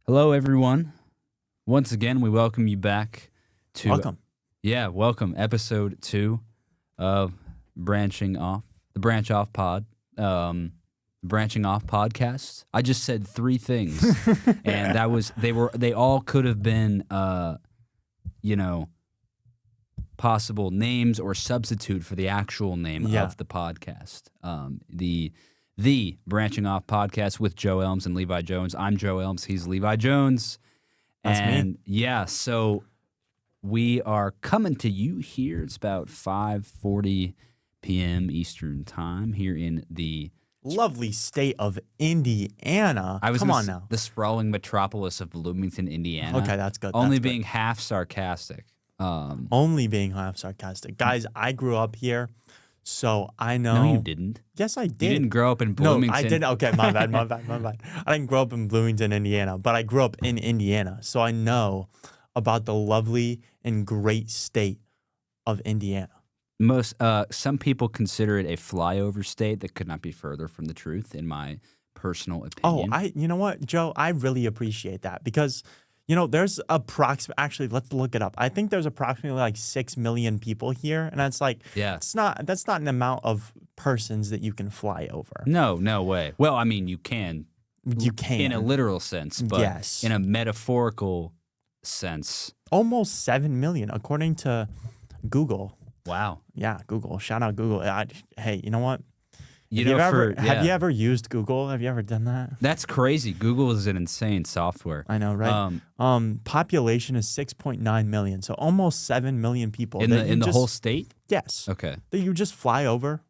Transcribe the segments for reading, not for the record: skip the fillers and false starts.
Hello, everyone. Once again, we welcome you back to welcome episode 2 of Branching Off, the Branch Off Pod, Branching Off podcast. I just said 3 things, and they all could have been, possible names or substitute for the actual name of the podcast. The Branching Off podcast with Joe Elms and Levi Jones. I'm Joe Elms. He's Levi Jones. That's me. Yeah, so we are coming to you here. It's about 5:40 p.m. Eastern time here in the lovely state of Indiana. Come on now. The sprawling metropolis of Bloomington, Indiana. Okay, that's good. Only being half sarcastic. Only being half sarcastic. Guys, I grew up here. So I know. No, you didn't. Yes, I did. You didn't grow up in Bloomington. No, I didn't. Okay, my bad. I didn't grow up in Bloomington, Indiana, but I grew up in Indiana. So I know about the lovely and great state of Indiana. Some people consider it a flyover state that could not be further from the truth, in my personal opinion. You know what, Joe? I really appreciate that because, there's actually, let's look it up. I think there's approximately like 6 million people here. And that's like, that's not an amount of persons that you can fly over. No way. Well, I mean, you can. You can. In a literal sense, but yes. In a metaphorical sense. Almost 7 million, according to Google. Wow. Yeah, Google. Shout out Google. Hey, you know what? Have you ever used Google? Have you ever done that? That's crazy. Google is an insane software. I know, right? Population is 6.9 million, so almost 7 million people. In the whole state? Yes. Okay. That you just fly over.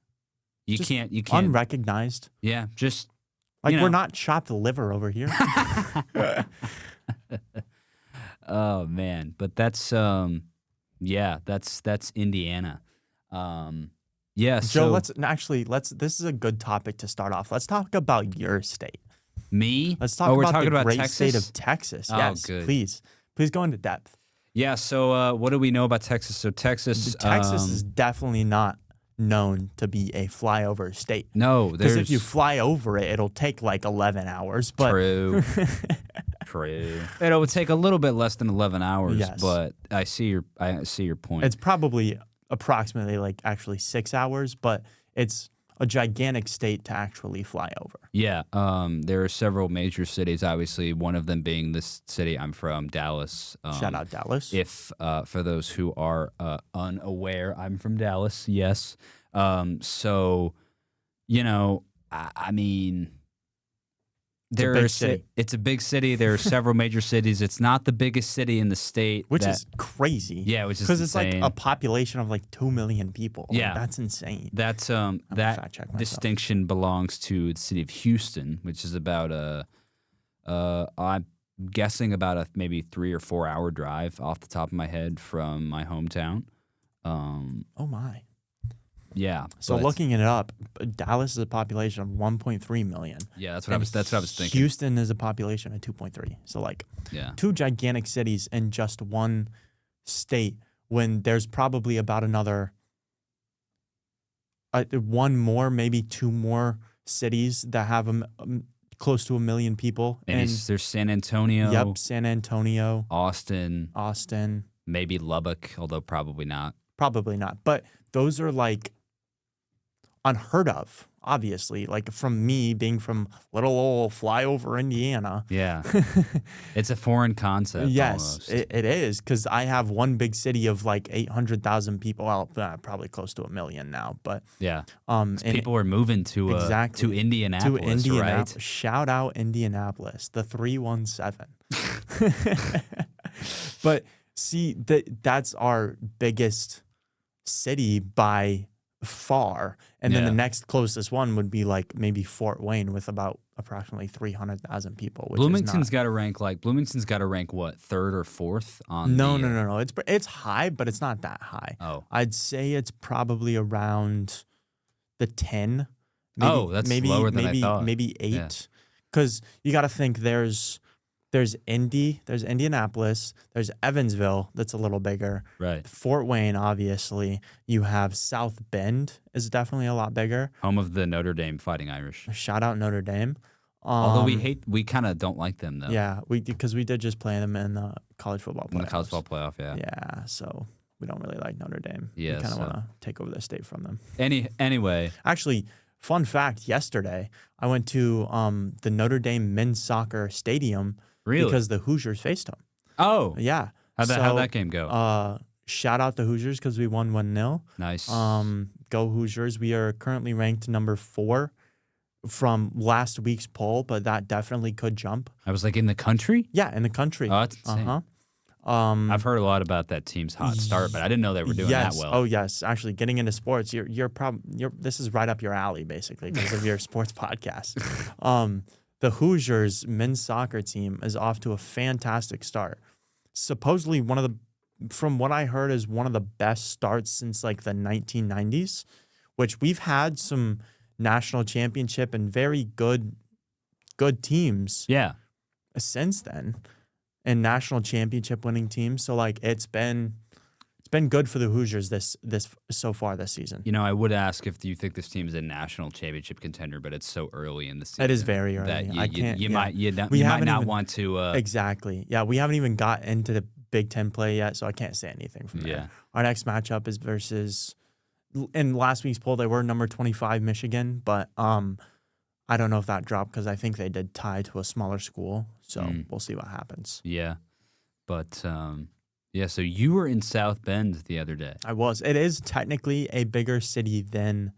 You can't. Unrecognized. Yeah, just we're not chopped liver over here. Oh man, but that's that's Indiana. Yeah, Joe, this is a good topic to start off. Let's talk about your state. Me? Let's talk about the great Texas? state of Texas. Yes, good. Please go into depth. Yeah, so what do we know about Texas? So Texas is definitely not known to be a flyover state. No, because if you fly over it, it'll take like 11 hours. But True. It would take a little bit less than 11 hours, yes. But I see your point. It's probably approximately actually 6 hours, but it's a gigantic state to actually fly over. Yeah, there are several major cities, obviously, one of them being this city I'm from, Dallas. Shout out Dallas. If for those who are unaware, I'm from Dallas, yes. So, I mean, it's a big city. There are several major cities. It's not the biggest city in the state. Which is crazy. Yeah, which is because it's like a population of 2 million people. Yeah. That's insane. That's that distinction belongs to the city of Houston, which is about I'm guessing about a maybe 3 or 4 hour drive off the top of my head from my hometown. Oh my. Yeah. So looking it up, Dallas is a population of 1.3 million. Yeah, that's what I was thinking. Houston is a population of 2.3. So 2 gigantic cities in just one state when there's probably about another one more, maybe 2 more cities that have close to 1 million people. And there's San Antonio. Yep, San Antonio. Austin. Maybe Lubbock, although probably not. Probably not. But those are unheard of, obviously. From me being from little old flyover Indiana. Yeah. It's a foreign concept. Yes, almost. It is, because I have one big city of 800,000 people. Well, probably close to 1 million now. But yeah, people are moving to Indianapolis, right? Shout out Indianapolis, the 317. But see, that's our biggest city by far, and then the next closest one would be maybe Fort Wayne with about approximately 300,000 people. Bloomington's got to rank what, 3rd or 4th on? No. It's high, but it's not that high. Oh, I'd say it's probably around the 10. Maybe, that's lower than I thought. Maybe 8, because you got to think there's Indianapolis, there's Evansville, that's a little bigger. Right. Fort Wayne, obviously. You have South Bend is definitely a lot bigger. Home of the Notre Dame Fighting Irish. Shout out Notre Dame. Although we kind of don't like them though. Yeah, because we did just play them in the college football playoffs. In the college football playoff, yeah. Yeah, so we don't really like Notre Dame. Yeah, we kind of want to take over the state from them. Anyway, actually, fun fact: yesterday I went to the Notre Dame men's soccer stadium because the Hoosiers faced them. Oh, yeah. How'd that game go? Shout out the Hoosiers because we won 1-0. Nice. Go Hoosiers! We are currently ranked number 4 from last week's poll, but that definitely could jump. I was like in the country? Yeah, in the country. Oh, that's insane. I've heard a lot about that team's hot start, but I didn't know they were doing that well. Oh yes, actually, getting into sports, this is right up your alley, basically, because of your sports podcast. The Hoosiers men's soccer team is off to a fantastic start. Supposedly from what I heard, is one of the best starts since like the 1990s, which we've had some national championship and very good teams since then, and national championship winning teams. So like it's been good for the Hoosiers this so far this season. You know, I would ask if you think this team is a national championship contender, but it's so early in the season. It is very early. That you might not want to. Exactly. Yeah, we haven't even got into the Big Ten play yet, so I can't say anything from there. Our next matchup is versus. In last week's poll, they were number 25, Michigan, but I don't know if that dropped because I think they did tie to a smaller school. So we'll see what happens. Yeah, but so you were in South Bend the other day. I was. It is technically a bigger city than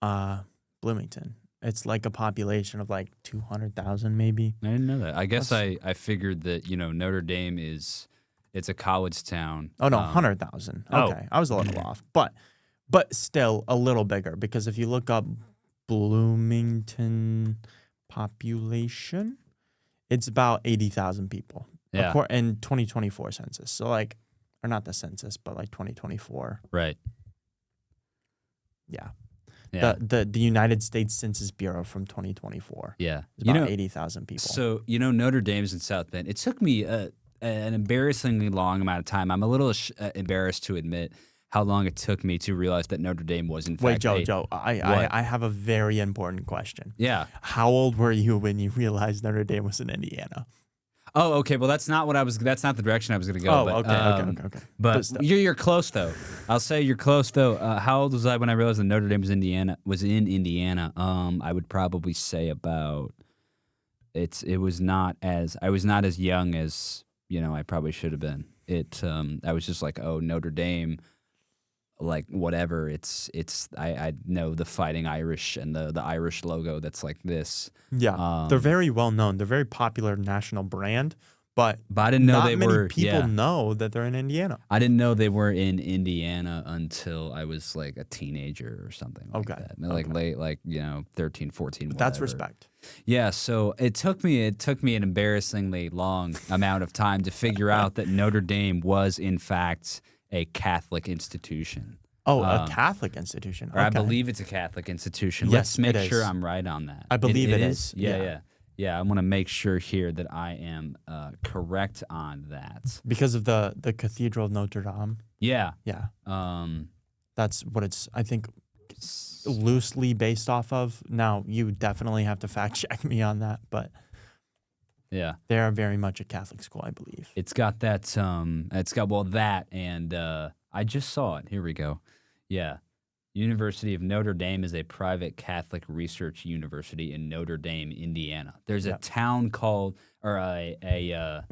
Bloomington. It's like a population of like 200,000 maybe. I didn't know that. I guess I figured that Notre Dame it's a college town. Oh no, 100,000. Okay, I was a little off, but still a little bigger, because if you look up Bloomington population, it's about 80,000 people. Yeah. In 2024 census. So or not the census, but like 2024. Right. Yeah. The United States Census Bureau from 2024. Yeah. It's about 80,000 people. So, Notre Dame's in South Bend. It took me an embarrassingly long amount of time. I'm a little embarrassed to admit how long it took me to realize that Notre Dame was in fact. Wait, Joe, I have a very important question. Yeah. How old were you when you realized Notre Dame was in Indiana? Oh, okay. Well, that's not the direction I was going to go. Oh, but, okay. But you're close though. I'll say you're close though. How old was I when I realized that Notre Dame was in Indiana? I would probably say about. I was not as young as I probably should have been. I was just like, oh, Notre Dame. Like whatever, I know the Fighting Irish and the Irish logo that's like this. Yeah, they're very well known. They're a very popular national brand, but I didn't know not they many were. People know that they're in Indiana. I didn't know they were in Indiana until I was like a teenager or something. Like that. Like late, 13, 14. Whatever. That's respect. Yeah, so it took me an embarrassingly long amount of time to figure out that Notre Dame was in fact a Catholic institution. Oh, a Catholic institution. Okay. Or I believe it's a Catholic institution. Yes, Let's make sure I'm right on that. I believe it is. Yeah. I want to make sure here that I am correct on that. Because of the Cathedral of Notre Dame. Yeah. Yeah. That's what it's, I think, loosely based off of. Now, you definitely have to fact check me on that, but yeah, they are very much a Catholic school, I believe. It's got that. That, and I just saw it. Here we go. Yeah, University of Notre Dame is a private Catholic research university in Notre Dame, Indiana. There's a town called, or an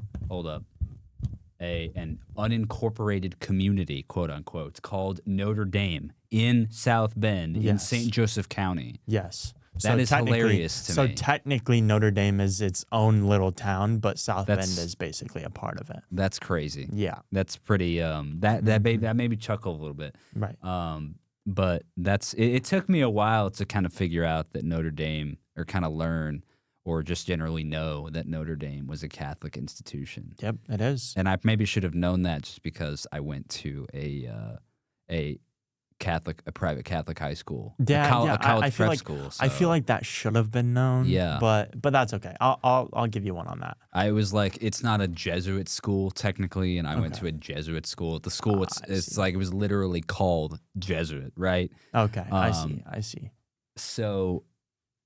unincorporated community, quote unquote. It's called Notre Dame in South Bend in St. Joseph County. Yes. That is hilarious to me. So technically Notre Dame is its own little town, but South Bend is basically a part of it. That's crazy. Yeah. That's pretty that made me chuckle a little bit. Right. But it took me a while to kind of figure out that Notre Dame, or kind of learn or just generally know that Notre Dame was a Catholic institution. Yep, it is. And I maybe should have known that just because I went to a private Catholic high school. Yeah, a college prep like, school. So. I feel like that should have been known. Yeah, but that's okay. I'll give you one on that. I was like, it's not a Jesuit school technically, and I went to a Jesuit school. The school it's like it was literally called Jesuit, right? Okay, I see. So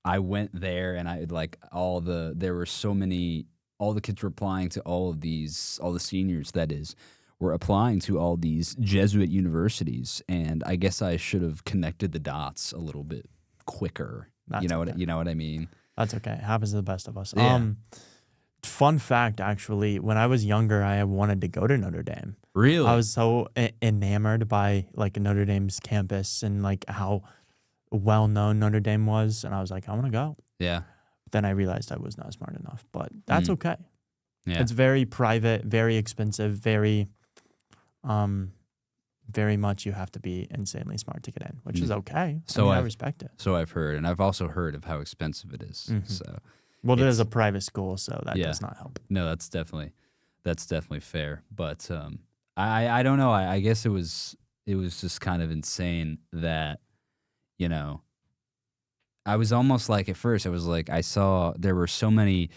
I went there and I like there were so many, all the kids were applying to all the seniors, that is, were applying to all these Jesuit universities. And I guess I should have connected the dots a little bit quicker. You know what I mean? That's okay. It happens to the best of us. Yeah. Fun fact, actually, when I was younger, I wanted to go to Notre Dame. Really? I was so enamored by like Notre Dame's campus and like how well known Notre Dame was, and I was like, I want to go. Yeah. Then I realized I was not smart enough, but that's okay. Yeah. It's very private, very expensive, very much you have to be insanely smart to get in, which is okay. So I respect it. So I've heard, and I've also heard of how expensive it is. Mm-hmm. So. Well, it is a private school, so that does not help. No, that's definitely fair. But I don't know. I guess it was just kind of insane that, you know, I was almost like, at first I was like, I saw there were so many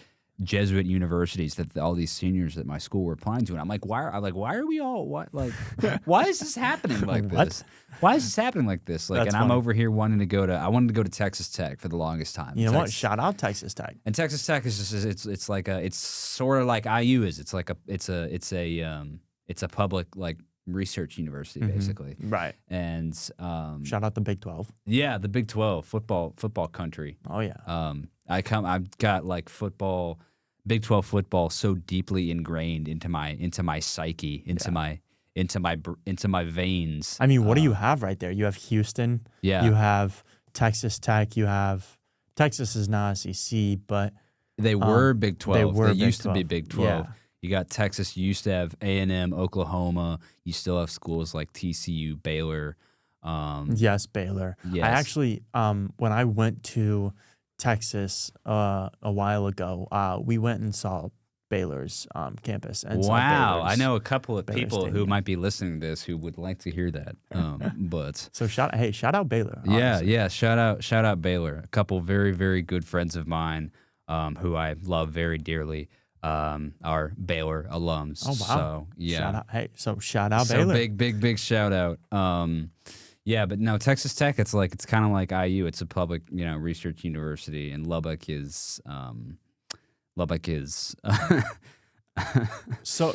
Jesuit universities that all these seniors at my school were applying to, and I'm like, why are we all why is this happening like this? Why is this happening like this? Like, That's and I'm funny. over here wanting to go to. I wanted to go to Texas Tech for the longest time. You know what? Shout out Texas Tech. And Texas Tech is just it's sort of like IU is. It's like it's a public like research university basically. Right. And shout out the Big 12. Yeah, the Big 12 football country. Oh yeah. I've got like Big 12 football so deeply ingrained into my psyche, into my veins. I mean, what do you have right there? You have Houston. Yeah. You have Texas Tech. You have Texas is not SEC, but they were Big 12. They used to be Big 12. Yeah. You got Texas. You used to have A&M, Oklahoma. You still have schools like TCU, Baylor. Yes, Baylor. Yes. I actually, when I went to Texas a while ago, we went and saw Baylor's campus. And wow, I know a couple of Baylor people Stadium. who might be listening to this who would like to hear that. But so shout out Baylor. Honestly. Yeah, shout out Baylor. A couple very, very good friends of mine who I love very dearly are Baylor alums. Oh wow! So yeah, shout out Baylor. Big shout out. Yeah, but no, Texas Tech. It's kind of like IU. It's a public, research university, and Lubbock is. So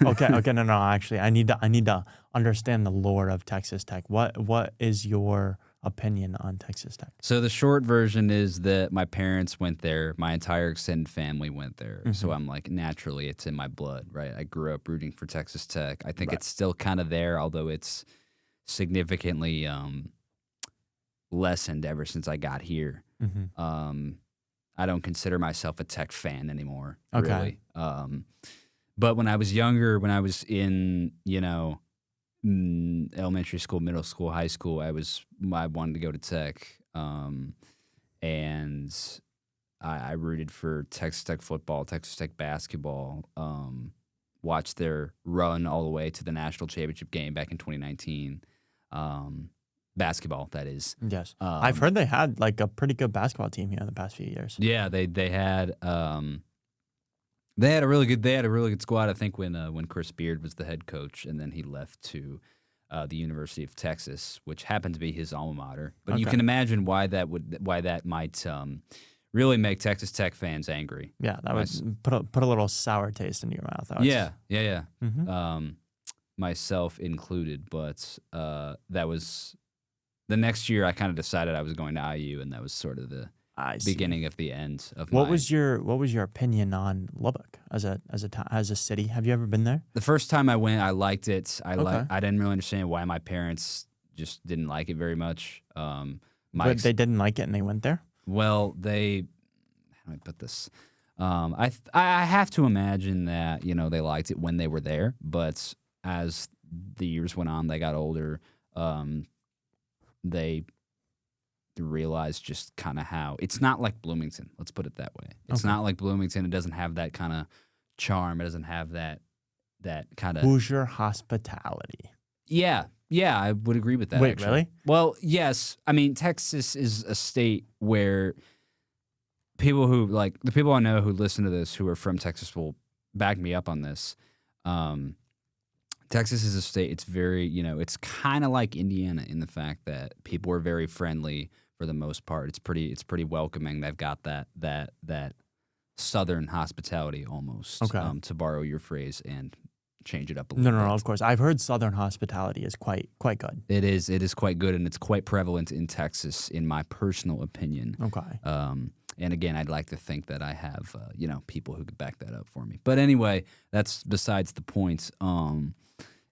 okay. No. Actually, I need to understand the lore of Texas Tech. What is your opinion on Texas Tech? So the short version is that my parents went there. My entire extended family went there. Mm-hmm. So I'm like, naturally, it's in my blood, right? I grew up rooting for Texas Tech. I think it's still kind of there, although it's significantly lessened ever since I got here. Mm-hmm. I don't consider myself a Tech fan anymore, okay. really. But when I was younger, when I was in, elementary school, middle school, high school, I wanted to go to Tech, and I rooted for Texas Tech football, Texas Tech basketball, watched their run all the way to the national championship game back in 2019. Basketball, that is. Yes, I've heard they had like a pretty good basketball team here in the past few years. Yeah, they had a really good squad. I think when Chris Beard was the head coach, and then he left to the University of Texas, which happened to be his alma mater. But you can imagine why that might really make Texas Tech fans angry. Yeah, that would put a little sour taste in your mouth. Yeah. Mm-hmm. Myself included, but that was. The next year, I kind of decided I was going to IU, and that was sort of the beginning of the end of What was your opinion on Lubbock as a city? Have you ever been there? The first time I went, I liked it. I didn't really understand why my parents just didn't like it very much. But they didn't like it, and they went there. Well, how do I put this? I have to imagine that they liked it when they were there, but as the years went on, they got older. They realized just kind of how it's not like Bloomington. Let's put it that way. It's not like Bloomington. It doesn't have that kind of charm. It doesn't have that kind of Hoosier hospitality. Yeah, I would agree with that. Wait, actually. really? Well, yes. I mean, Texas is a state where people who the people I know who listen to this who are from Texas will back me up on this. Texas is a state, it's very, it's kind of like Indiana in the fact that people are very friendly, for the most part. It's pretty welcoming. They've got that Southern hospitality almost, to borrow your phrase and change it up a little bit. No, of course. I've heard Southern hospitality is quite good. It is quite good, and it's quite prevalent in Texas, in my personal opinion. Okay. And again, I'd like to think that I have, people who could back that up for me. But anyway, that's besides the point.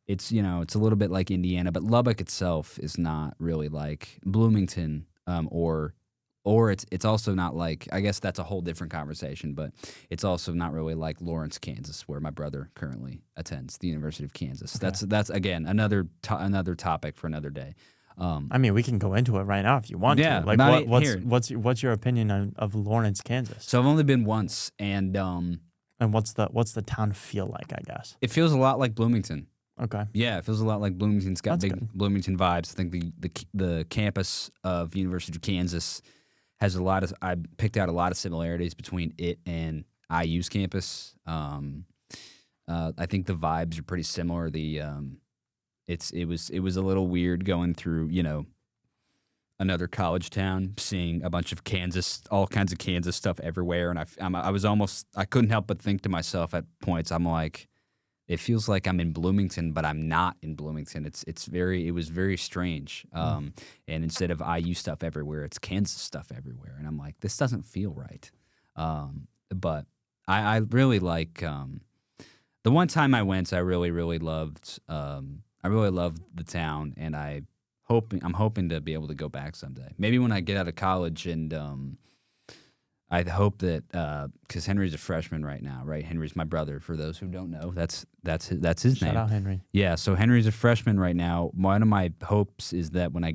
It's it's a little bit like Indiana, but Lubbock itself is not really like Bloomington, or it's also not like, I guess that's a whole different conversation, but it's also not really like Lawrence, Kansas, where my brother currently attends, the University of Kansas. Okay. That's again another topic for another day. I mean, we can go into it right now if you want to. Like, what's your opinion of Lawrence, Kansas? So I've only been once, and what's the town feel like? I guess it feels a lot like Bloomington. Okay. Yeah, it feels a lot like Bloomington. It's got That's big good. Bloomington vibes. I think the campus of University of Kansas has I picked out a lot of similarities between it and IU's campus. I think the vibes are pretty similar. It was a little weird going through, another college town, seeing a bunch of all kinds of Kansas stuff everywhere, and I couldn't help but think to myself at points, I'm like, it feels like I'm in Bloomington, but I'm not in Bloomington. It was very strange. And instead of IU stuff everywhere, it's Kansas stuff everywhere. And I'm like, this doesn't feel right. But I really like, the one time I went, I really, really loved, the town, and I'm hoping to be able to go back someday. Maybe when I get out of college, and I hope that, because Henry's a freshman right now, right? Henry's my brother. For those who don't know, that's his name. Shout out Henry. Yeah, so Henry's a freshman right now. One of my hopes is that when I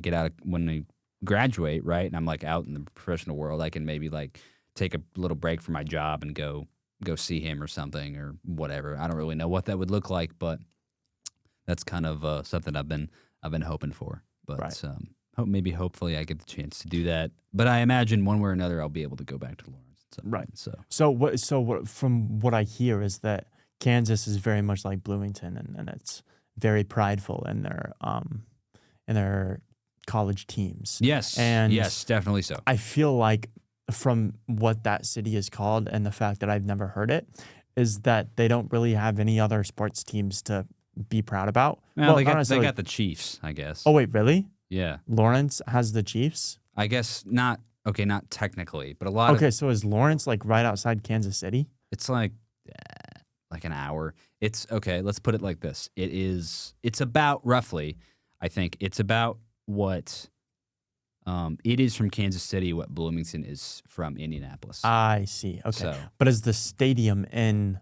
graduate, right, and I'm like out in the professional world, I can maybe like take a little break from my job and go see him or something or whatever. I don't really know what that would look like, but that's kind of something I've been hoping for. But right. Hopefully I get the chance to do that. But I imagine one way or another I'll be able to go back to Lawrence. Right. So what from what I hear is that Kansas is very much like Bloomington, and it's very prideful in their college teams. Yes. And yes, definitely so. I feel like from what that city is called and the fact that I've never heard it is that they don't really have any other sports teams to be proud about. Well, they got the Chiefs, I guess. Oh wait, really? Yeah. Lawrence has the Chiefs? I guess not. Okay, not technically, but a lot Okay, so is Lawrence like right outside Kansas City? It's like an hour. It's okay, let's put it like this. It's about roughly, I think, it's about what it is from Kansas City, what Bloomington is from Indianapolis. I see. Okay. So, but is the stadium in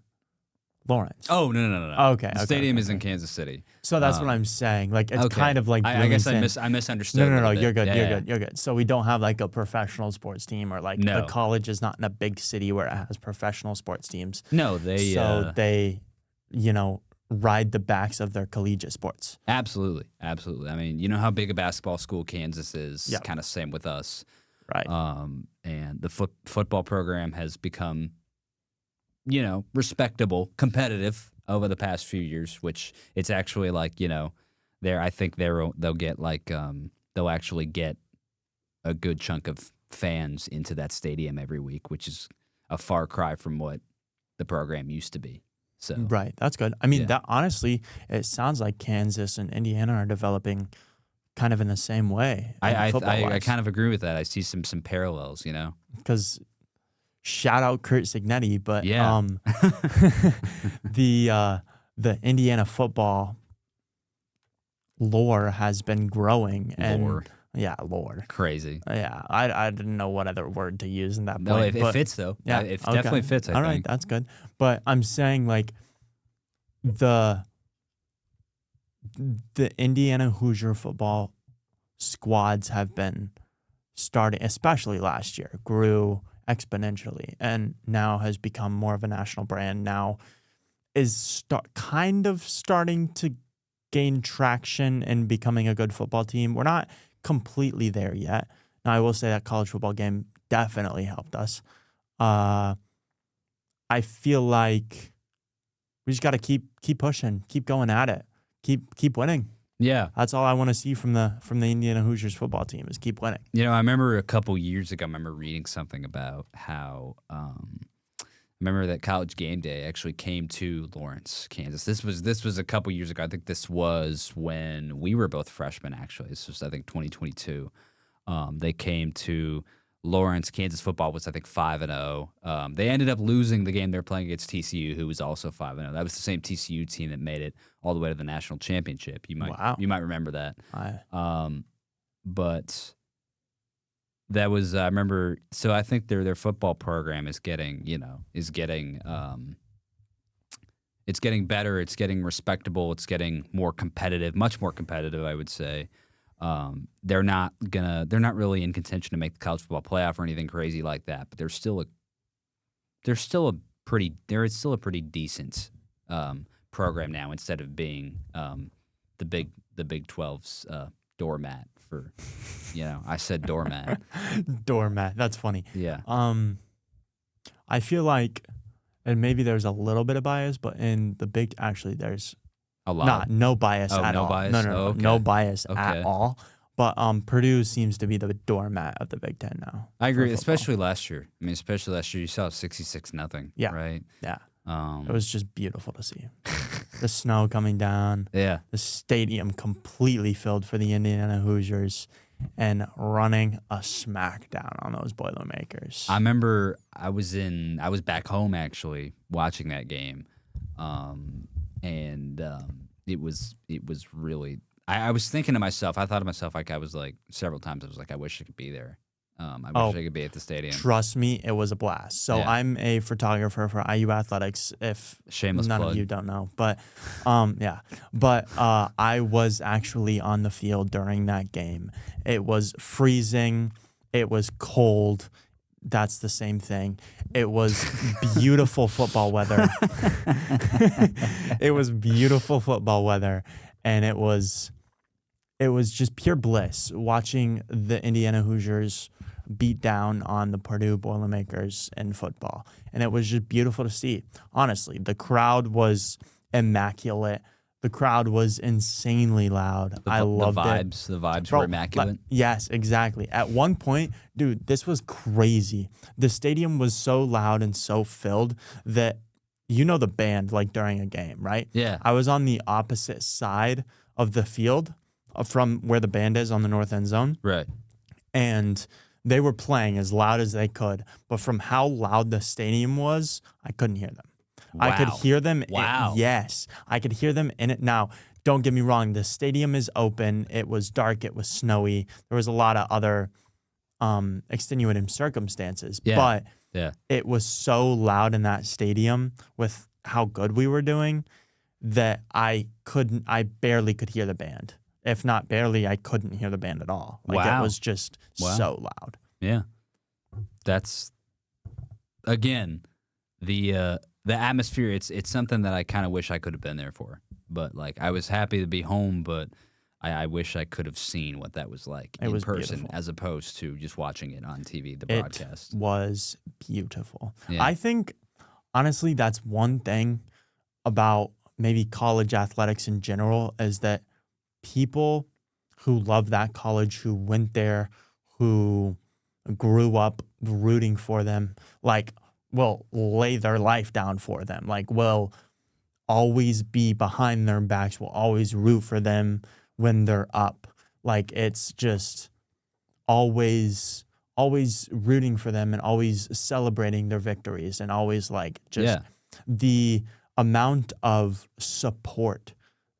Lawrence? Oh, no. Okay. The stadium is in Kansas City. So that's what I'm saying. Like, it's kind of like Bloomington. I guess I misunderstood. No, you're good. You're good. So we don't have like a professional sports team, or like the college is not in a big city where it has professional sports teams. No, they ride the backs of their collegiate sports. Absolutely. I mean, you know how big a basketball school Kansas is. Yeah. Kind of same with us. Right. And the football program has become, respectable, competitive over the past few years, which it's actually like, I think they'll get like, they'll actually get a good chunk of fans into that stadium every week, which is a far cry from what the program used to be. So right, that's good. I mean, that honestly, it sounds like Kansas and Indiana are developing kind of in the same way. I kind of agree with that. I see some parallels, because shout out Kurt Signetti, but the Indiana football lore has been growing. Lore. Crazy. Yeah, I didn't know what other word to use in that point. No, it fits though. Yeah, it definitely fits. I think. Right, that's good. But I'm saying like the Indiana Hoosier football squads have been starting, especially last year, grew exponentially, and now has become more of a national brand. Now is kind of starting to gain traction and becoming a good football team. We're not completely there yet. Now, I will say that college football game definitely helped us. I feel like we just got to keep pushing, keep going at it, keep winning. Yeah. That's all I want to see from the Indiana Hoosiers football team is keep winning. I remember a couple years ago, I remember reading something about how remember that College Game Day actually came to Lawrence, Kansas. This was a couple years ago. I think this was when we were both freshmen, actually. This was, I think, 2022. They came to Lawrence. Kansas football was, I think, 5-0. They ended up losing the game they were playing against TCU, who was also 5-0. That was the same TCU team that made it all the way to the national championship. You might remember that. But that was I remember. So I think their football program is getting it's getting better. It's getting respectable. It's getting more competitive, much more competitive, I would say. They're not really in contention to make the college football playoff or anything crazy like that. But they're still a pretty decent program now, instead of being the Big 12's doormat for, I said doormat. Doormat. That's funny. Yeah. I feel like, and maybe there's a little bit of bias, but in the there's a lot. No bias at all. Bias? No, okay. No bias at all. But Purdue seems to be the doormat of the Big Ten now. I agree, especially last year. I mean, especially last year, you saw 66-0. Yeah. Right. Yeah. It was just beautiful to see. The snow coming down. Yeah. The stadium completely filled for the Indiana Hoosiers and running a smackdown on those Boilermakers. I remember I was back home actually watching that game. It was really, I was thinking to myself, I thought to myself, like, I was like, several times, I was like, I wish I could be there. I wish I could be at the stadium. Trust me, it was a blast. So I'm a photographer for IU Athletics, if Shameless none plug. of you don't know. But I was actually on the field during that game. It was freezing. It was cold. That's the same thing. It was beautiful football weather. It was beautiful football weather, and it was just pure bliss watching the Indiana Hoosiers beat down on the Purdue Boilermakers in football. And it was just beautiful to see. Honestly, the crowd was immaculate. The crowd was insanely loud. I loved it. The vibes were immaculate. Yes, exactly. At one point, dude, this was crazy. The stadium was so loud and so filled that the band, like, during a game, right? Yeah. I was on the opposite side of the field from where the band is on the north end zone. Right. And they were playing as loud as they could, but from how loud the stadium was, I couldn't hear them. Wow. I could hear them. Wow. Yes, I could hear them in it. Now, don't get me wrong. The stadium is open. It was dark. It was snowy. There was a lot of other extenuating circumstances. Yeah. But it was so loud in that stadium with how good we were doing that I barely could hear the band. If not barely, I couldn't hear the band at all. Like, it was just so loud. Yeah. That's, again, the atmosphere. It's something that I kind of wish I could have been there for. But, like, I was happy to be home, but I wish I could have seen what that was like in person, beautiful, as opposed to just watching it on TV, the broadcast. It was beautiful. Yeah. I think, honestly, that's one thing about maybe college athletics in general, is that people who love that college, who went there, who grew up rooting for them, like, will lay their life down for them, like, will always be behind their backs, will always root for them when they're up. Like, it's just always rooting for them and always celebrating their victories, and always, like, just the amount of support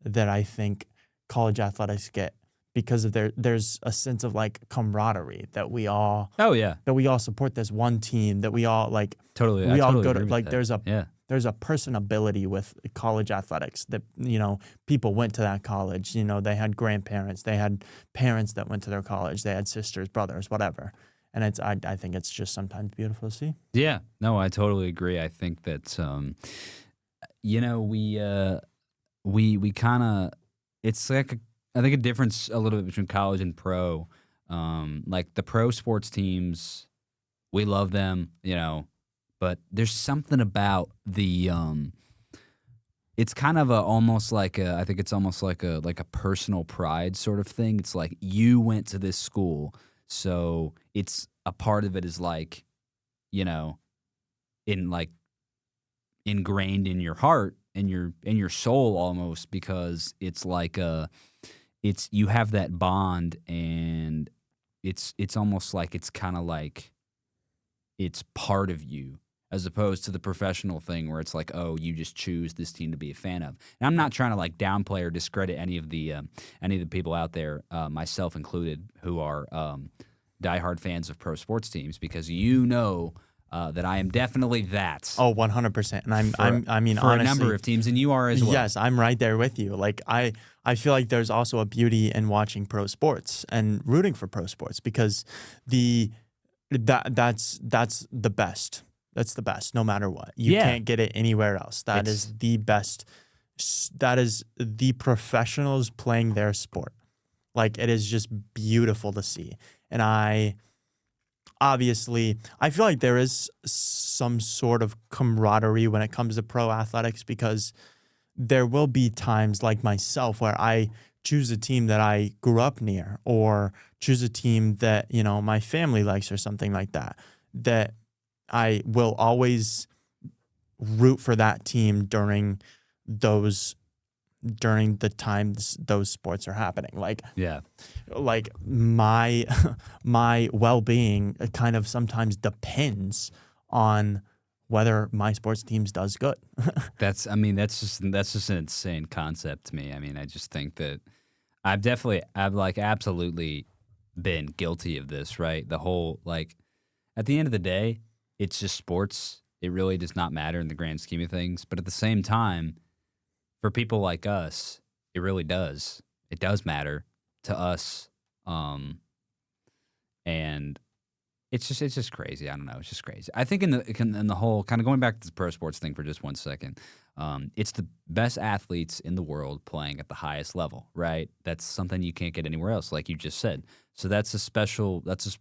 that I think college athletics get, because of there's a sense of, like, camaraderie that we all support this one team, that we all, like, we all go to, like, there's a personability with college athletics that, people went to that college, they had grandparents, they had parents that went to their college, they had sisters, brothers, whatever. And I think it's just sometimes beautiful to see. Yeah, no, I totally agree. I think that, we kind of, it's like, I think a difference a little bit between college and pro. Like, the pro sports teams, we love them, but there's something about the it's kind of almost like I think it's almost like a personal pride sort of thing. It's like you went to this school, so it's a part of it is like, you know, ingrained in your heart and your soul almost, because it's like it's you have that bond, and it's almost like it's kind of like it's part of you, as opposed to the professional thing where it's like, oh, you just choose this team to be a fan of. And I'm not trying to like downplay or discredit any of the people out there, myself included, who are diehard fans of pro sports teams, because that I am definitely that. Oh, 100%. And I mean, for honestly, a number of teams, and you are as well. Yes, I'm right there with you. Like I feel like there's also a beauty in watching pro sports and rooting for pro sports, because that's the best. That's the best, no matter what. You can't get it anywhere else. That is the best. That is the professionals playing their sport. Like, it is just beautiful to see. And obviously, I feel like there is some sort of camaraderie when it comes to pro athletics, because there will be times like myself where I choose a team that I grew up near, or choose a team that, you know, my family likes or something like that, that I will always root for that team during the times those sports are happening. Like my well-being kind of sometimes depends on whether my sports teams does good. That's just an insane concept to me. I mean, I just think that I've absolutely been guilty of this, right? The whole, like, at the end of the day, it's just sports. It really does not matter in the grand scheme of things. But at the same time, for people like us, it really does. It does matter to us. And it's just crazy. I don't know. It's just crazy. I think in the whole, kind of going back to the pro sports thing for just 1 second, it's the best athletes in the world playing at the highest level, right? That's something you can't get anywhere else, like you just said. So that's a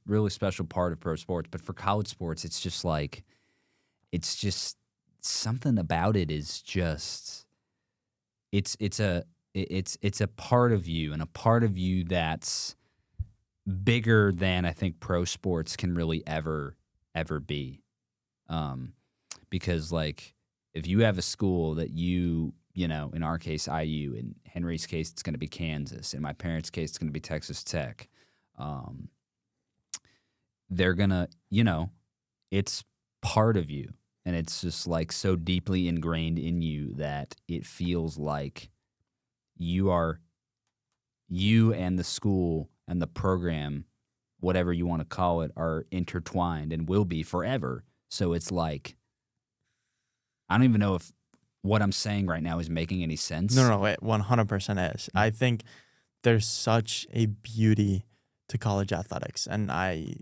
really special part of pro sports. But for college sports, it's just like, it's just something about it is just, it's a part of you, and a part of you that's bigger than I think pro sports can really ever be. Because, like, if you have a school that you know, in our case, IU, in Henry's case, it's going to be Kansas. In my parents' case, it's going to be Texas Tech. They're going to, you know, it's part of you. And it's just, like, so deeply ingrained in you that it feels like you and the school and the program, whatever you want to call it, are intertwined and will be forever. So it's like, I don't even know if what I'm saying right now is making any sense. No, it 100% is. I think there's such a beauty to college athletics, and I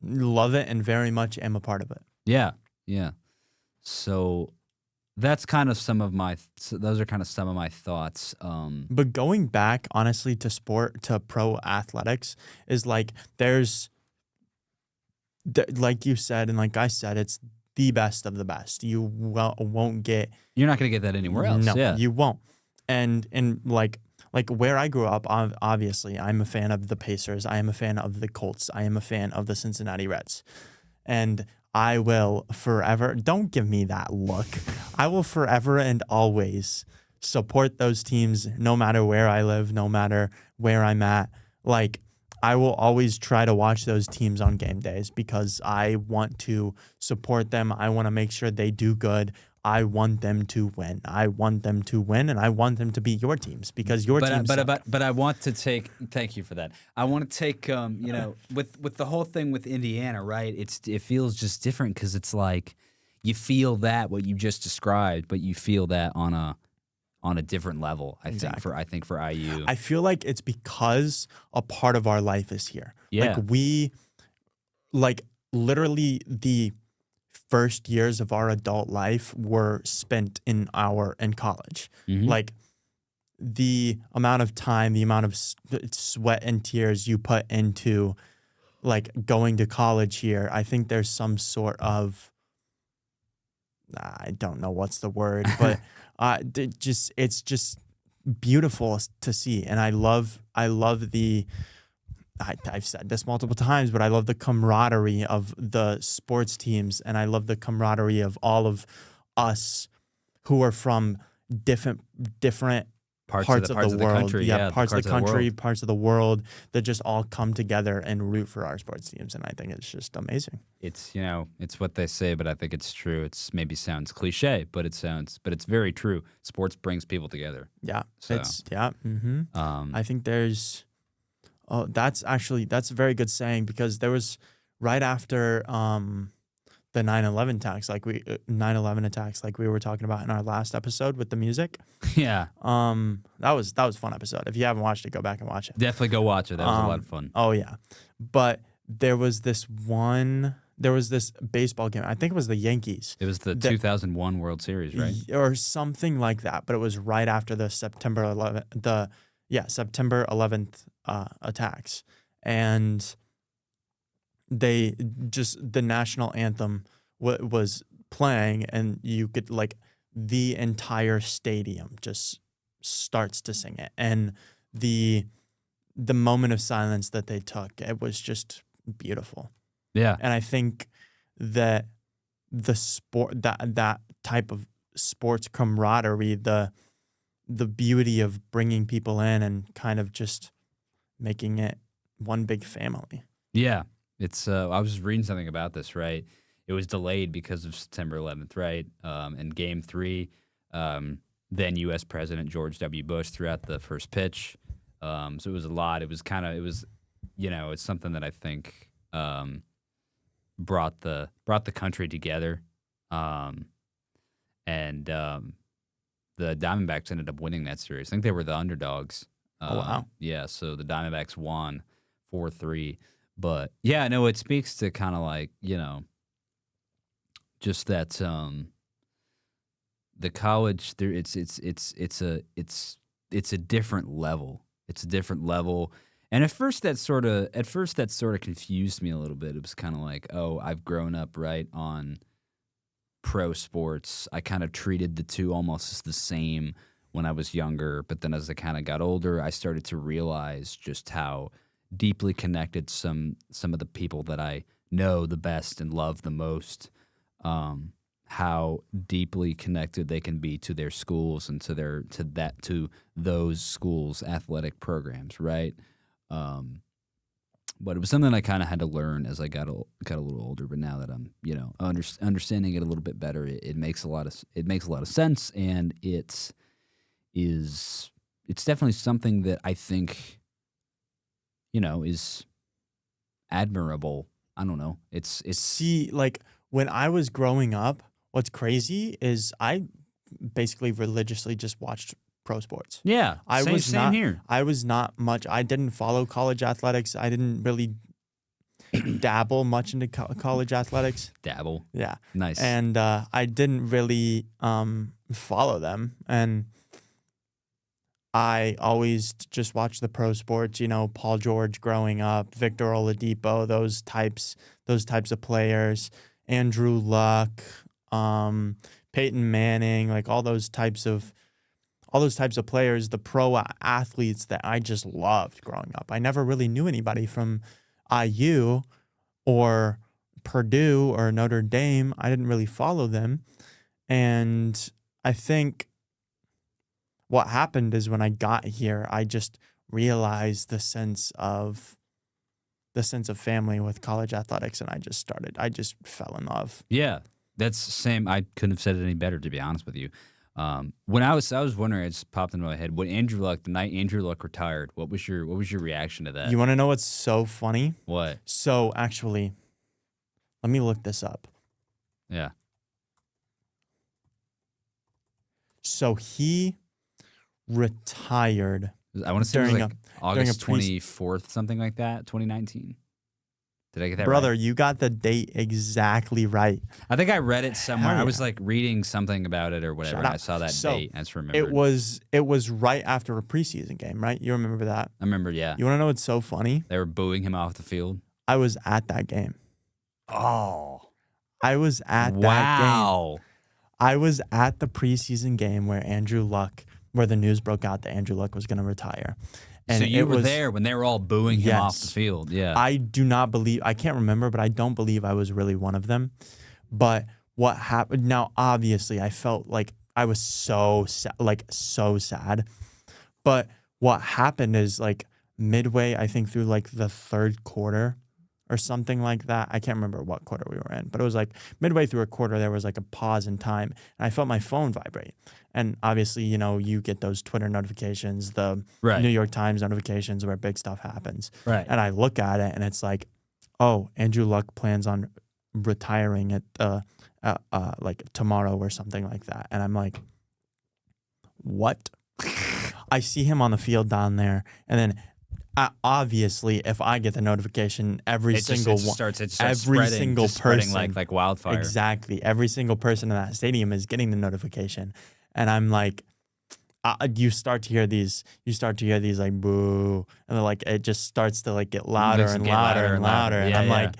love it and very much am a part of it. Yeah. So that's kind of those are kind of some of my thoughts. But going back, honestly, to pro athletics is like, like you said, and like I said, it's the best of the best. You won't get. You're not going to get that anywhere else. No, you won't. And like where I grew up, obviously, I'm a fan of the Pacers. I am a fan of the Colts. I am a fan of the Cincinnati Reds. And I will forever, don't give me that look. I will forever and always support those teams, no matter where I live, no matter where I'm at. Like, I will always try to watch those teams on game days, because I want to support them. I want to make sure they do good. I want them to win. I want them to win, and I want them to be your teams, because your teams. But I want to take. Thank you for that. I want to take. You know, with the whole thing with Indiana, right? It feels just different, because it's like you feel that what you just described, but you feel that on a different level. I think for IU. I feel like it's because a part of our life is here. Yeah. Like literally the first years of our adult life were spent in college. Mm-hmm. Like, the amount of time, the amount of sweat and tears you put into, like, going to college here, I think there's some sort of I don't know what's the word, but it's just beautiful to see, and I love the. I've said this multiple times, but I love the camaraderie of the sports teams, and I love the camaraderie of all of us who are from different parts of the world. Country, parts of the country, parts of the world that just all come together and root for our sports teams, and I think it's just amazing. It's it's what they say, but I think it's true. It's maybe sounds cliche, but it's very true. Sports brings people together. Yeah, so. I think there's. Oh, that's a very good saying, because there was right after the 9/11 attacks, 9/11 attacks, like we were talking about in our last episode with the music. Yeah. That was a fun episode. If you haven't watched it, go back and watch it. Definitely go watch it. That was a lot of fun. Oh yeah, but there was this baseball game. I think it was the Yankees. It was the 2001 World Series, right? Or something like that. But it was right after the September 11th attacks, and the national anthem was playing, and you could the entire stadium just starts to sing it, and the moment of silence that they took, it was just beautiful. Yeah. And I think that the sport, that type of sports camaraderie, the beauty of bringing people in and kind of just making it one big family. Yeah. It's I was just reading something about this, right? It was delayed because of September 11th, right? In Game 3, then U.S. President George W. Bush threw out the first pitch. So it was a lot. It was it's something that I think brought the country together. And the Diamondbacks ended up winning that series. I think they were the underdogs. Oh, wow. Yeah, so the Diamondbacks won 4-3. But, yeah, no, it speaks to kind of just that the college, it's a different level. It's a different level. And at first that sort of confused me a little bit. It was kind of like, oh, I've grown up right on pro sports. I kind of treated the two almost as the same when I was younger, but then as I kind of got older, I started to realize just how deeply connected some of the people that I know the best and love the most, how deeply connected they can be to their schools and to those schools' athletic programs, right? But it was something I kind of had to learn as I got a little older. But now that I'm, understanding it a little bit better, it makes a lot of sense, and it's definitely something that I think, is admirable. I don't know. It's See, when I was growing up, what's crazy is I basically religiously just watched pro sports. Yeah, same here. I was not much. I didn't follow college athletics. I didn't really dabble much into college athletics. Dabble. Yeah. Nice. And I didn't really follow them. And I always just watched the pro sports, Paul George growing up, Victor Oladipo, those types of players, Andrew Luck, Peyton Manning, all those types of players, the pro athletes that I just loved growing up. I never really knew anybody from IU or Purdue or Notre Dame. I didn't really follow them. And I think what happened is when I got here, I just realized the sense of family with college athletics, and I just fell in love. Yeah, that's the same. I couldn't have said it any better, to be honest with you. When I was wondering, it just popped into my head. When the night Andrew Luck retired, what was your reaction to that? You want to know what's so funny? What? So actually, let me look this up. Yeah. So he retired. I want to say it was August 24th, something like that, 2019. Did I get that Brother, right? you got the date exactly right. I think I read it somewhere. Yeah. I was reading something about it or whatever, and I saw that date. I just remembered. It was right after a preseason game, right? You remember that? I remember, yeah. You want to know what's so funny? They were booing him off the field. I was at that game. Oh. I was at that game. Wow. I was at the preseason game where the news broke out that Andrew Luck was going to retire. And so you were there when they were all booing him off the field. Yeah. I can't remember, but I don't believe I was really one of them. But what happened now, obviously, I felt like I was so sad. But what happened is like midway, I think through like the third quarter or something like that. I can't remember what quarter we were in, but it was like midway through a quarter, there was like a pause in time, and I felt my phone vibrate. And obviously, you get those Twitter notifications, the New York Times notifications where big stuff happens. Right. And I look at it, and it's like, oh, Andrew Luck plans on retiring at like tomorrow or something like that. And I'm like, what? I see him on the field down there, and then obviously, if I get the notification, every single person like wildfire. Exactly, every single person in that stadium is getting the notification, and I'm like, you start to hear these like boo, and then like it just starts to like get louder and louder, and I'm like,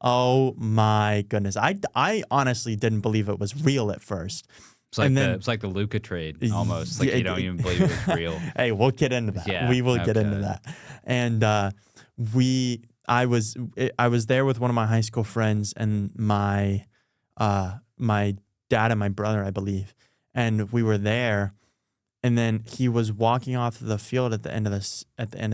oh my goodness, I honestly didn't believe it was real at first. It's like the Luka trade almost. Like you don't even believe it was real. Hey, we'll get into that. Yeah, we will get into that. And I was there with one of my high school friends and my dad and my brother, I believe. And we were there, and then he was walking off the field at the end of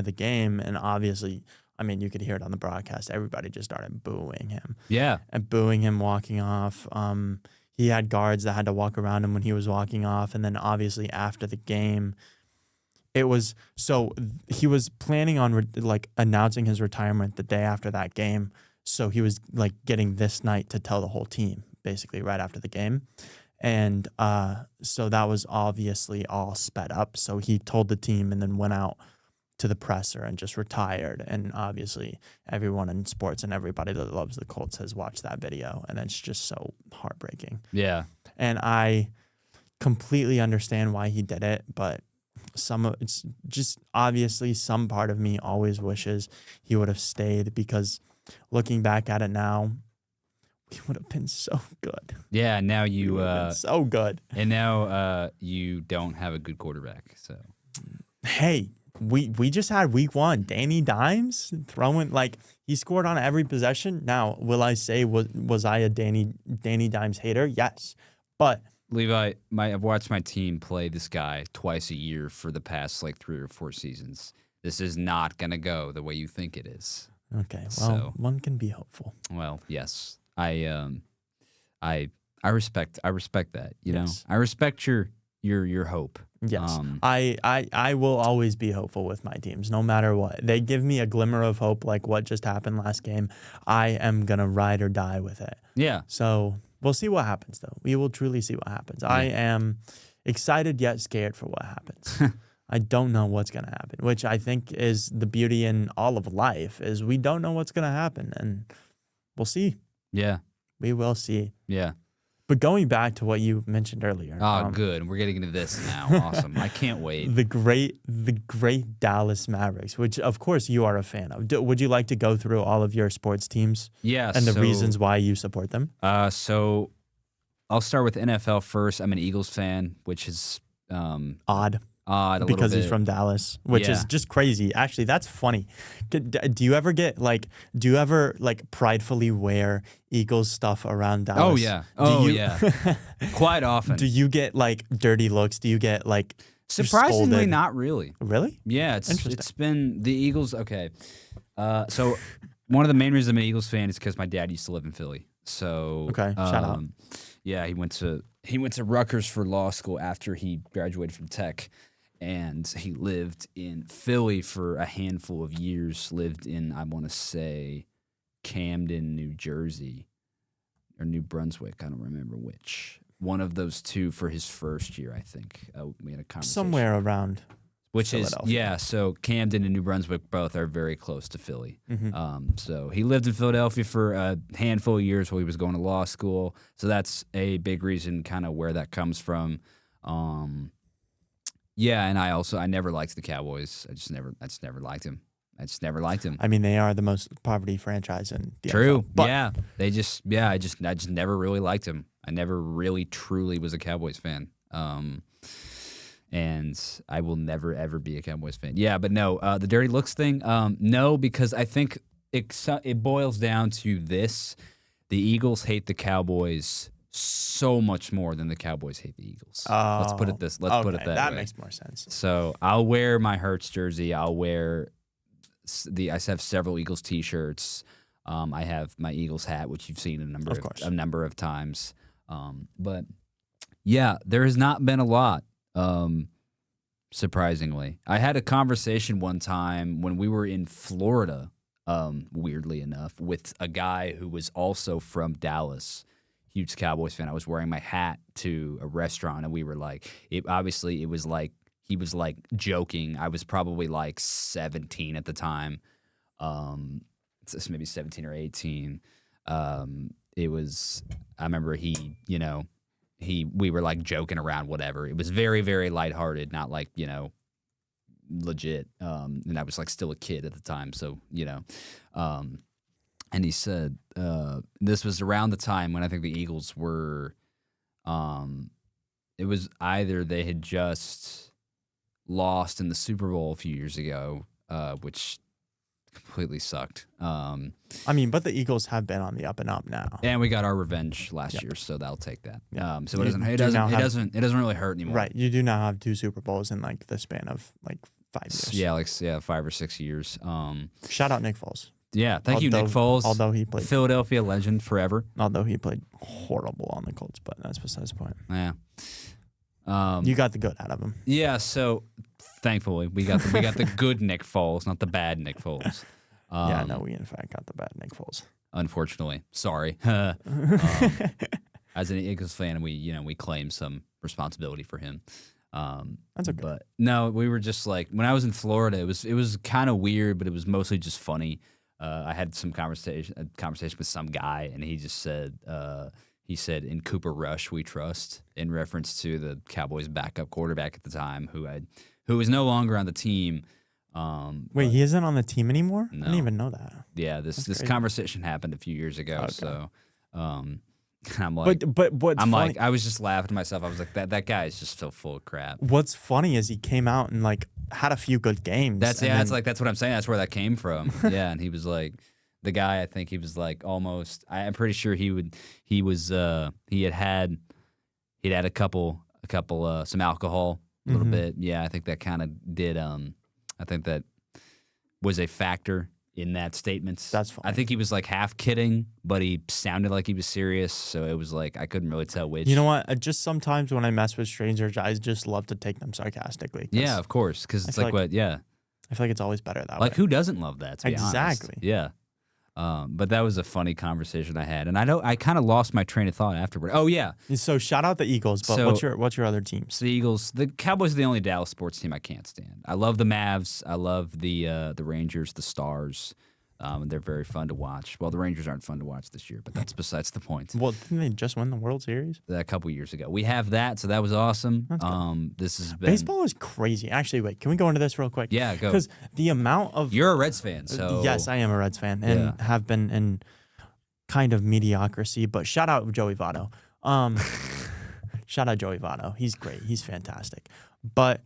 the game, and obviously, I mean, you could hear it on the broadcast. Everybody just started booing him. Yeah. And booing him walking off. He had guards that had to walk around him when he was walking off. And then obviously after the game, he was planning on announcing his retirement the day after that game. So he was like getting this night to tell the whole team basically right after the game. And so that was obviously all sped up. So he told the team and then went out to the presser and just retired. And obviously everyone in sports and everybody that loves the Colts has watched that video, and it's just so heartbreaking. Yeah. And I completely understand why he did it, but it's just obviously some part of me always wishes he would have stayed, because looking back at it now, he would have been so good. Yeah, now you so good. And now you don't have a good quarterback. So hey, we just had week 1. Danny Dimes throwing, like, he scored on every possession. Now, will I say was I a Danny Dimes hater? Yes. But Levi, I've watched my team play this guy twice a year for the past like 3 or 4 seasons. This is not gonna go the way you think it is. Okay. Well, one can be hopeful. Well, yes. I respect that, you know. I respect your hope. Yes. I will always be hopeful with my teams, no matter what. They give me a glimmer of hope, like what just happened last game. I am going to ride or die with it. Yeah. So we'll see what happens, though. We will truly see what happens. Yeah. I am excited yet scared for what happens. I don't know what's going to happen, which I think is the beauty in all of life, is we don't know what's going to happen, and we'll see. Yeah. We will see. Yeah. But going back to what you mentioned earlier. Oh, good. We're getting into this now. Awesome. I can't wait. The great Dallas Mavericks, which of course you are a fan of. Would you like to go through all of your sports teams? Yeah. And the reasons why you support them? So I'll start with NFL first. I'm an Eagles fan, which is odd because he's from Dallas, which is just crazy. Actually, that's funny. Do you ever pridefully wear Eagles stuff around Dallas? Oh yeah. Quite often. Do you get like dirty looks? Do you get like surprisingly scolded? Not really. Really? Yeah, it's been the Eagles. Okay. So one of the main reasons I'm an Eagles fan is because my dad used to live in Philly. So shout out. Yeah, he went to Rutgers for law school after he graduated from Tech. And he lived in Philly for a handful of years, lived in, I want to say, Camden, New Jersey, or New Brunswick. I don't remember which. One of those two for his first year, I think. We had a conversation. Somewhere around which is, so Camden and New Brunswick both are very close to Philly. Mm-hmm. So he lived in Philadelphia for a handful of years while he was going to law school. So that's a big reason kind of where that comes from. Yeah, and I never liked the Cowboys. I just never liked him. I mean, they are the most poverty franchise in the True. NFL, but yeah. I just never really liked him. I never really truly was a Cowboys fan. And I will never, ever be a Cowboys fan. Yeah, but no, the dirty looks thing, no, because I think it boils down to this. The Eagles hate the Cowboys so much more than the Cowboys hate the Eagles. Let's put it this. Let's put it that way. That makes more sense. So I'll wear my Hurts jersey. I'll wear I have several Eagles T-shirts. I have my Eagles hat, which you've seen a number of times. But yeah, there has not been a lot. Surprisingly, I had a conversation one time when we were in Florida, weirdly enough, with a guy who was also from Dallas, huge Cowboys fan. I was wearing my hat to a restaurant, and we were like, he was like joking. I was probably like 17 at the time, maybe 17 or 18. I remember we were like joking around, whatever. It was very, very lighthearted, not like, legit. And I was like still a kid at the time. So, and he said, this was around the time when I think the Eagles were, it was either they had just lost in the Super Bowl a few years ago, which completely sucked. But the Eagles have been on the up and up now, and we got our revenge last year, so that'll take that. Yep. So it doesn't really hurt anymore. Right, you do now have 2 Super Bowls in like the span of like 5 years. Yeah, 5 or 6 years. Shout out Nick Foles. Yeah, thank you, Nick Foles. Although he played Philadelphia legend forever. Although he played horrible on the Colts, but that's besides the point. Yeah. You got the good out of him. Yeah, so thankfully we got the good Nick Foles, not the bad Nick Foles. We in fact got the bad Nick Foles. Unfortunately, sorry. As an Eagles fan, we claim some responsibility for him. That's okay. But no, we were just like, when I was in Florida, it was kind of weird, but it was mostly just funny. I had some conversation with some guy, and he just said, in Cooper Rush we trust, in reference to the Cowboys' backup quarterback at the time, who is no longer on the team. Wait, he isn't on the team anymore? No. I didn't even know that. Yeah, this conversation happened a few years ago. Okay. So, I'm like, but I was just laughing to myself. I was like, that guy is just so full of crap. What's funny is he came out and like had a few good games. That's what I'm saying. That's where that came from. Yeah, and he was like, the guy. I think he was like almost. I'm pretty sure he had a couple some alcohol a little bit. Yeah, I think that kind of did. I think that was a factor in that statement. That's fine. I think he was like half kidding, but he sounded like he was serious. So it was like I couldn't really tell which. You know what? Just sometimes when I mess with strangers, I just love to take them sarcastically. Yeah, of course, because it's like what? Yeah, I feel like it's always better that way. Like who doesn't love that? To be honest. Exactly. Yeah. But that was a funny conversation I had, and I know I kind of lost my train of thought afterward. Oh yeah. So shout out the Eagles, but what's your other teams? The Eagles, the Cowboys are the only Dallas sports team I can't stand. I love the Mavs. I love the Rangers, the Stars. They're very fun to watch. Well, the Rangers aren't fun to watch this year, but that's besides the point. Well, didn't they just win the World Series? A couple years ago. We have that, so that was awesome. This has been... Baseball is crazy. Actually, wait, can we go into this real quick? Yeah, go. Because the amount of... You're a Reds fan, so... Yes, I am a Reds fan and have been in kind of mediocrity, but shout out Joey Votto. Shout out Joey Votto. He's great. He's fantastic. But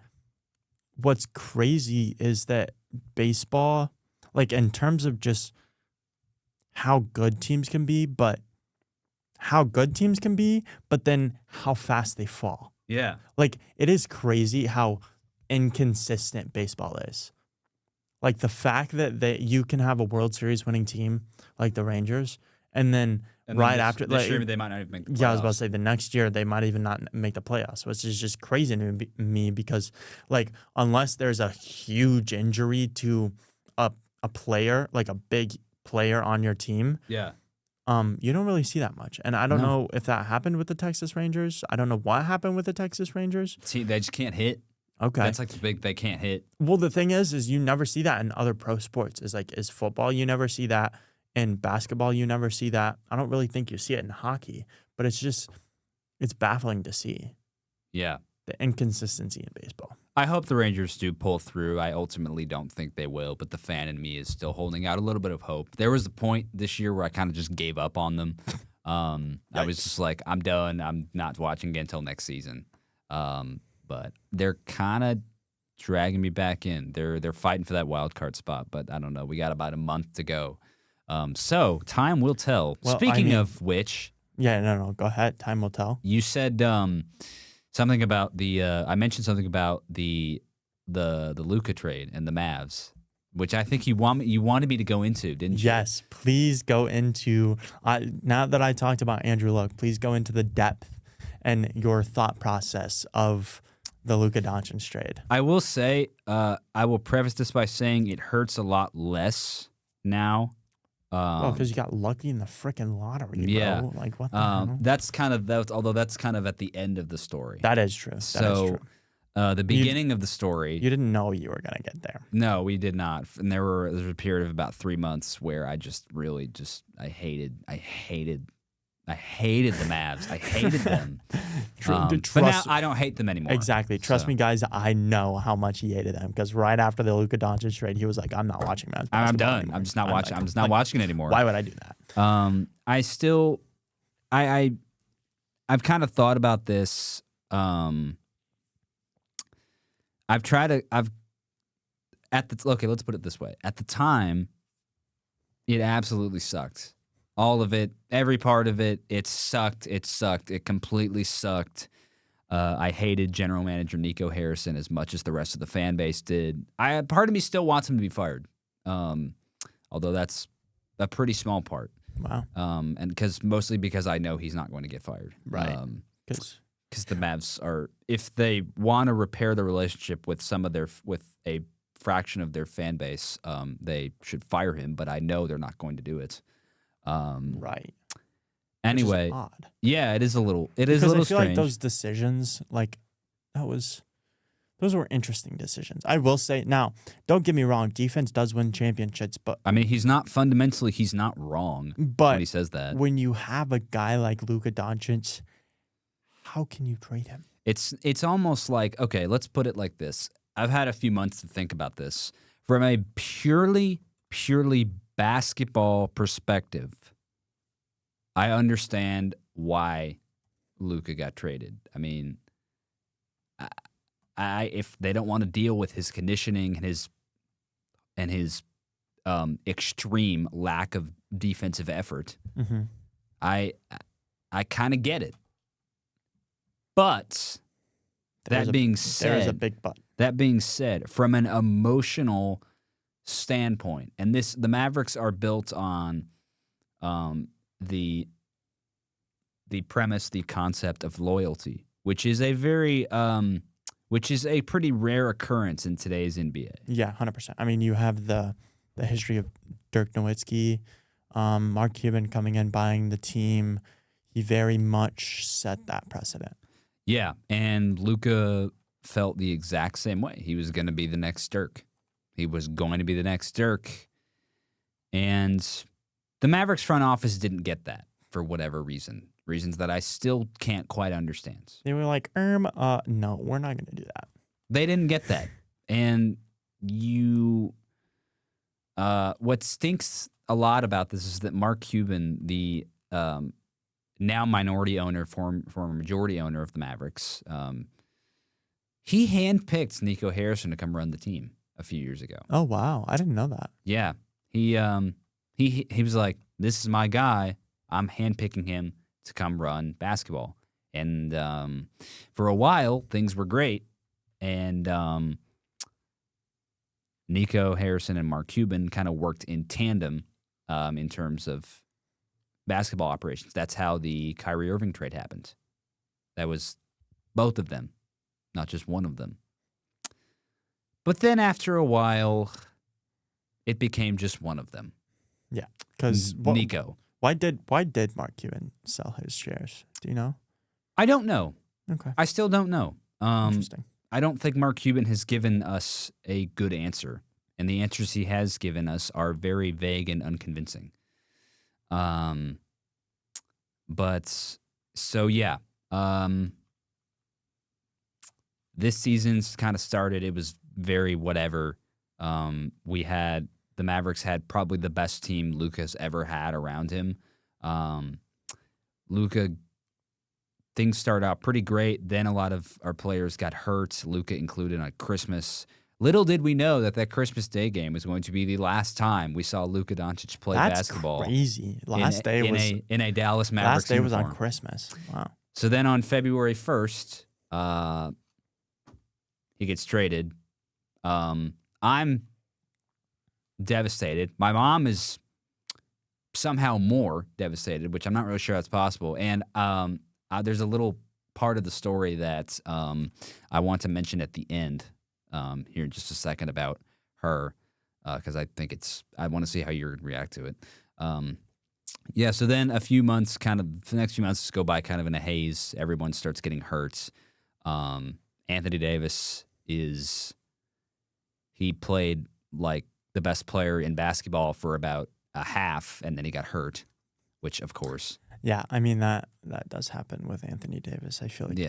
what's crazy is that baseball... Like, in terms of just how good teams can be, but then how fast they fall. Yeah. Like, it is crazy how inconsistent baseball is. Like, the fact that you can have a World Series winning team like the Rangers, and then after... This year, they might not even make the playoffs. Yeah, I was about to say, the next year, they might even not make the playoffs, which is just crazy to me because, like, unless there's a huge injury to a player, like a big player on your team, you don't really see that much. And I don't know if that happened with the Texas Rangers. I don't know what happened with the Texas Rangers. See, they just can't hit. Okay. That's like the big, they can't hit. Well, the thing is you never see that in other pro sports. Is football, you never see that. In basketball, you never see that. I don't really think you see it in hockey, but it's baffling to see. Yeah. The inconsistency in baseball. I hope the Rangers do pull through. I ultimately don't think they will, but the fan in me is still holding out a little bit of hope. There was a point this year where I kind of just gave up on them. I was just like, I'm done. I'm not watching again until next season. But they're kind of dragging me back in. They're fighting for that wild card spot, but I don't know. We got about a month to go. So time will tell. Well, Speaking of which, yeah, no, go ahead. Time will tell. You said something about the. I mentioned something about the Luka trade and the Mavs, which I think you wanted me to go into, didn't you? Yes, please go into. Now that I talked about Andrew Luck, please go into the depth and your thought process of the Luka Doncic trade. I will say, I will preface this by saying it hurts a lot less now. Because you got lucky in the freaking lottery, yeah. bro. Like, what the hell? That's kind of that. Although that's kind of at the end of the story. That is true. That is true. The beginning of the story. You didn't know you were gonna get there. No, we did not. And there was a period of about 3 months where I just really I hated the Mavs. I hated them. But now I don't hate them anymore. Exactly. Trust me, guys. I know how much he hated them because right after the Luka Doncic trade, he was like, "I'm not watching Mavs. I'm done. Anymore. I'm just not watching. I'm just not watching it anymore. Why would I do that?" I've kind of thought about this. Okay, let's put it this way. At the time, it absolutely sucked. All of it, every part of it, it sucked. It sucked. It completely sucked. I hated general manager Nico Harrison as much as the rest of the fan base did. Part of me still wants him to be fired, although that's a pretty small part. Wow. And mostly because I know he's not going to get fired. Right. Because the Mavs are, if they want to repair the relationship with with a fraction of their fan base, they should fire him. But I know they're not going to do it. Right. Anyway, which is odd. Yeah, it is a little. It is because a little I feel strange. like those decisions, those were interesting decisions. I will say now, don't get me wrong, defense does win championships, but I mean, he's not wrong. But when he says that, when you have a guy like Luka Doncic, how can you trade him? It's almost like, okay, let's put it like this. I've had a few months to think about this from a purely basketball perspective. I understand why Luka got traded. I mean, if they don't want to deal with his conditioning and his extreme lack of defensive effort, mm-hmm. I kind of get it. But that being said, there's a big but. That being said, from an emotional standpoint, and the Mavericks are built on the premise, the concept of loyalty, which is a pretty rare occurrence in today's NBA. Yeah, 100%. I mean, you have the history of Dirk Nowitzki, Mark Cuban coming in, buying the team. He very much set that precedent. Yeah, and Luka felt the exact same way. He was going to be the next Dirk. And the Mavericks front office didn't get that for whatever reasons that I still can't quite understand. They were like, no, we're not going to do that. They didn't get that. And what stinks a lot about this is that Mark Cuban, the now minority owner, former majority owner of the Mavericks, he handpicked Nico Harrison to come run the team a few years ago. Oh, wow. I didn't know that. Yeah. He was like, this is my guy. I'm handpicking him to come run basketball. And for a while, things were great. And Nico Harrison and Mark Cuban kind of worked in tandem in terms of basketball operations. That's how the Kyrie Irving trade happened. That was both of them, not just one of them. But then after a while, it became just one of them. Yeah, because Nico. Why did Mark Cuban sell his shares? Do you know? I don't know. Okay. I still don't know. Interesting. I don't think Mark Cuban has given us a good answer, and the answers he has given us are very vague and unconvincing. But so yeah, this season's kind of started. It was very whatever. The Mavericks had probably the best team Luka's ever had around him. Luka, things started out pretty great. Then a lot of our players got hurt, Luka included, on Christmas. Little did we know that Christmas Day game was going to be the last time we saw Luka Doncic play basketball. That's crazy. Last day was in a Dallas Mavericks uniform. Last day was on Christmas. Wow. So then on February 1st, he gets traded. I'm devastated. My mom is somehow more devastated, which I'm not really sure that's possible. And there's a little part of the story that I want to mention at the end here in just a second about her, because I think I want to see how you react to it. Yeah, so then the next few months go by kind of in a haze. Everyone starts getting hurt. Anthony Davis he played like the best player in basketball for about a half, and then he got hurt, which of course. Yeah, I mean that does happen with Anthony Davis. I feel like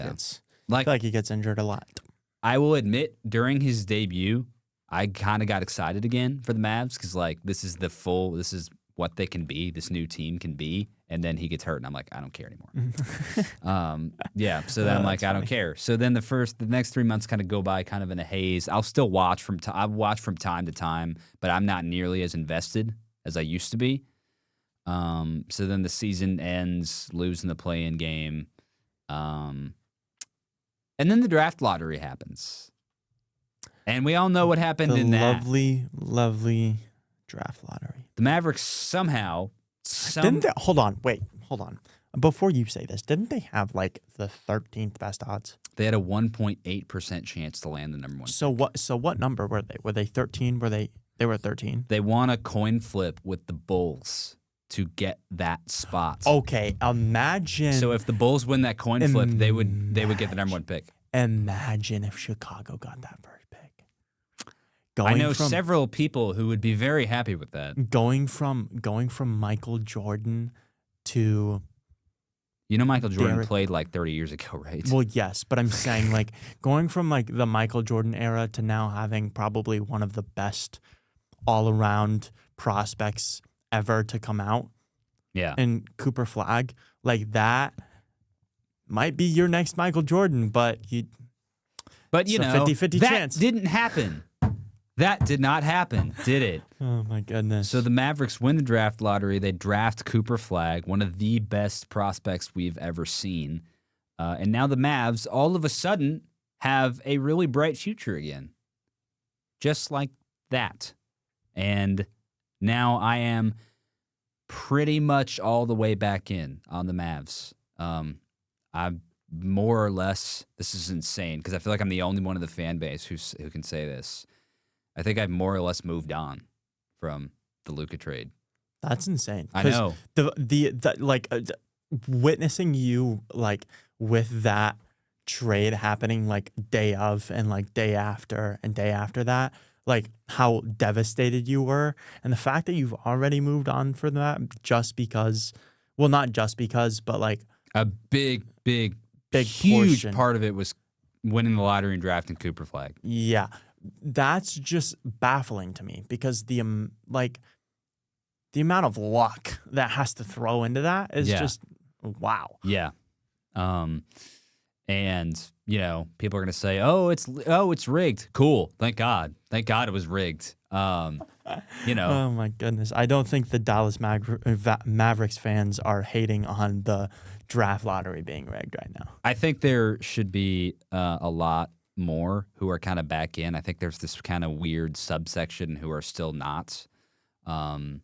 he gets injured a lot. I will admit, during his debut, I kind of got excited again for the Mavs because this is what they can be, this new team can be, and then he gets hurt, and I'm like, I don't care anymore. Yeah, so then I'm like, I don't care. So then the next 3 months kind of go by kind of in a haze. I'll still watch from time to time, but I'm not nearly as invested as I used to be. So then the season ends, losing the play-in game, and then the draft lottery happens, and we all know what happened in that lovely draft lottery. The Mavericks somehow didn't they, hold on. Before you say this, didn't they have the 13th best odds? They had a 1.8% chance to land the number one. So what number were they? Were they 13? They were 13. They won a coin flip with the Bulls to get that spot. Okay, imagine. So if the Bulls win that coin flip, they would get the number one pick. Imagine if Chicago got that first pick. I know several people who would be very happy with that. Going from Michael Jordan to Michael Jordan played 30 years ago, right? Well, yes, but I'm saying going from the Michael Jordan era to now having probably one of the best all-around prospects ever to come out. Yeah. And Cooper Flagg, that might be your next Michael Jordan, but 50-50 chance. That didn't happen. That did not happen, did it? Oh, my goodness. So the Mavericks win the draft lottery. They draft Cooper Flagg, one of the best prospects we've ever seen. And now the Mavs, all of a sudden, have a really bright future again. Just like that. And now I am pretty much all the way back in on the Mavs. I'm more or less, this is insane, because I feel like I'm the only one of the fan base who can say this. I think I've more or less moved on from the Luka trade. That's insane. I know. Witnessing you with that trade happening day of and day after and day after that, how devastated you were, and the fact that you've already moved on from that just because, well, not just because, but a big huge portion. Part of it was winning the lottery and drafting Cooper Flagg. Yeah. That's just baffling to me because the amount of luck that has to throw into that is just wow. Yeah. And people are going to say, "Oh, it's rigged." Cool. Thank God it was rigged. Oh my goodness. I don't think the Dallas Mavericks fans are hating on the draft lottery being rigged right now. I think there should be a lot more who are kind of back in. I think there's this kind of weird subsection who are still not. And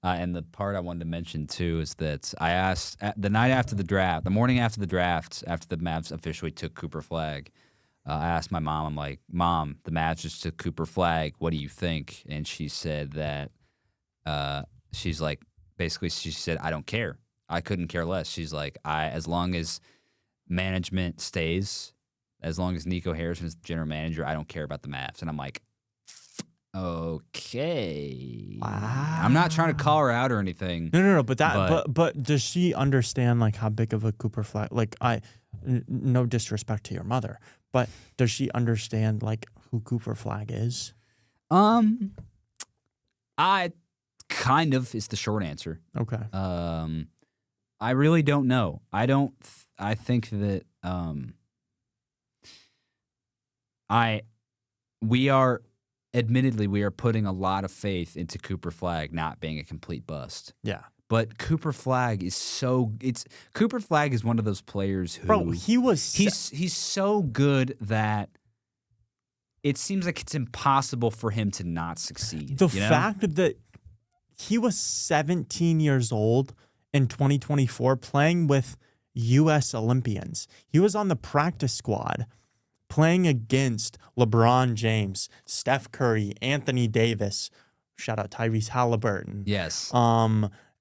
the part I wanted to mention too is that I asked the night after the draft, the morning after the draft, after the Mavs officially took Cooper Flagg, I asked my mom, I'm like, "Mom, the Mavs just took Cooper Flagg. What do you think?" And she said that she's like, basically she said, "I don't care. I couldn't care less." She's like, as long as management stays, as long as Nico Harrison is the general manager, I don't care about the Mavs. And I'm like, okay. Wow. I'm not trying to call her out or anything. No. But does she understand how big of a Cooper Flagg? No disrespect to your mother, but does she understand who Cooper Flagg is? I kind of is the short answer. Okay. I really don't know. I think that we are putting a lot of faith into Cooper Flagg not being a complete bust. Yeah. But Cooper Flagg is Cooper Flagg is one of those players who Bro, he's so good that it seems like it's impossible for him to not succeed. The fact that he was 17 years old in 2024 playing with U.S. Olympians. He was on the practice squad playing against LeBron James, Steph Curry, Anthony Davis, shout out Tyrese Halliburton. Yes.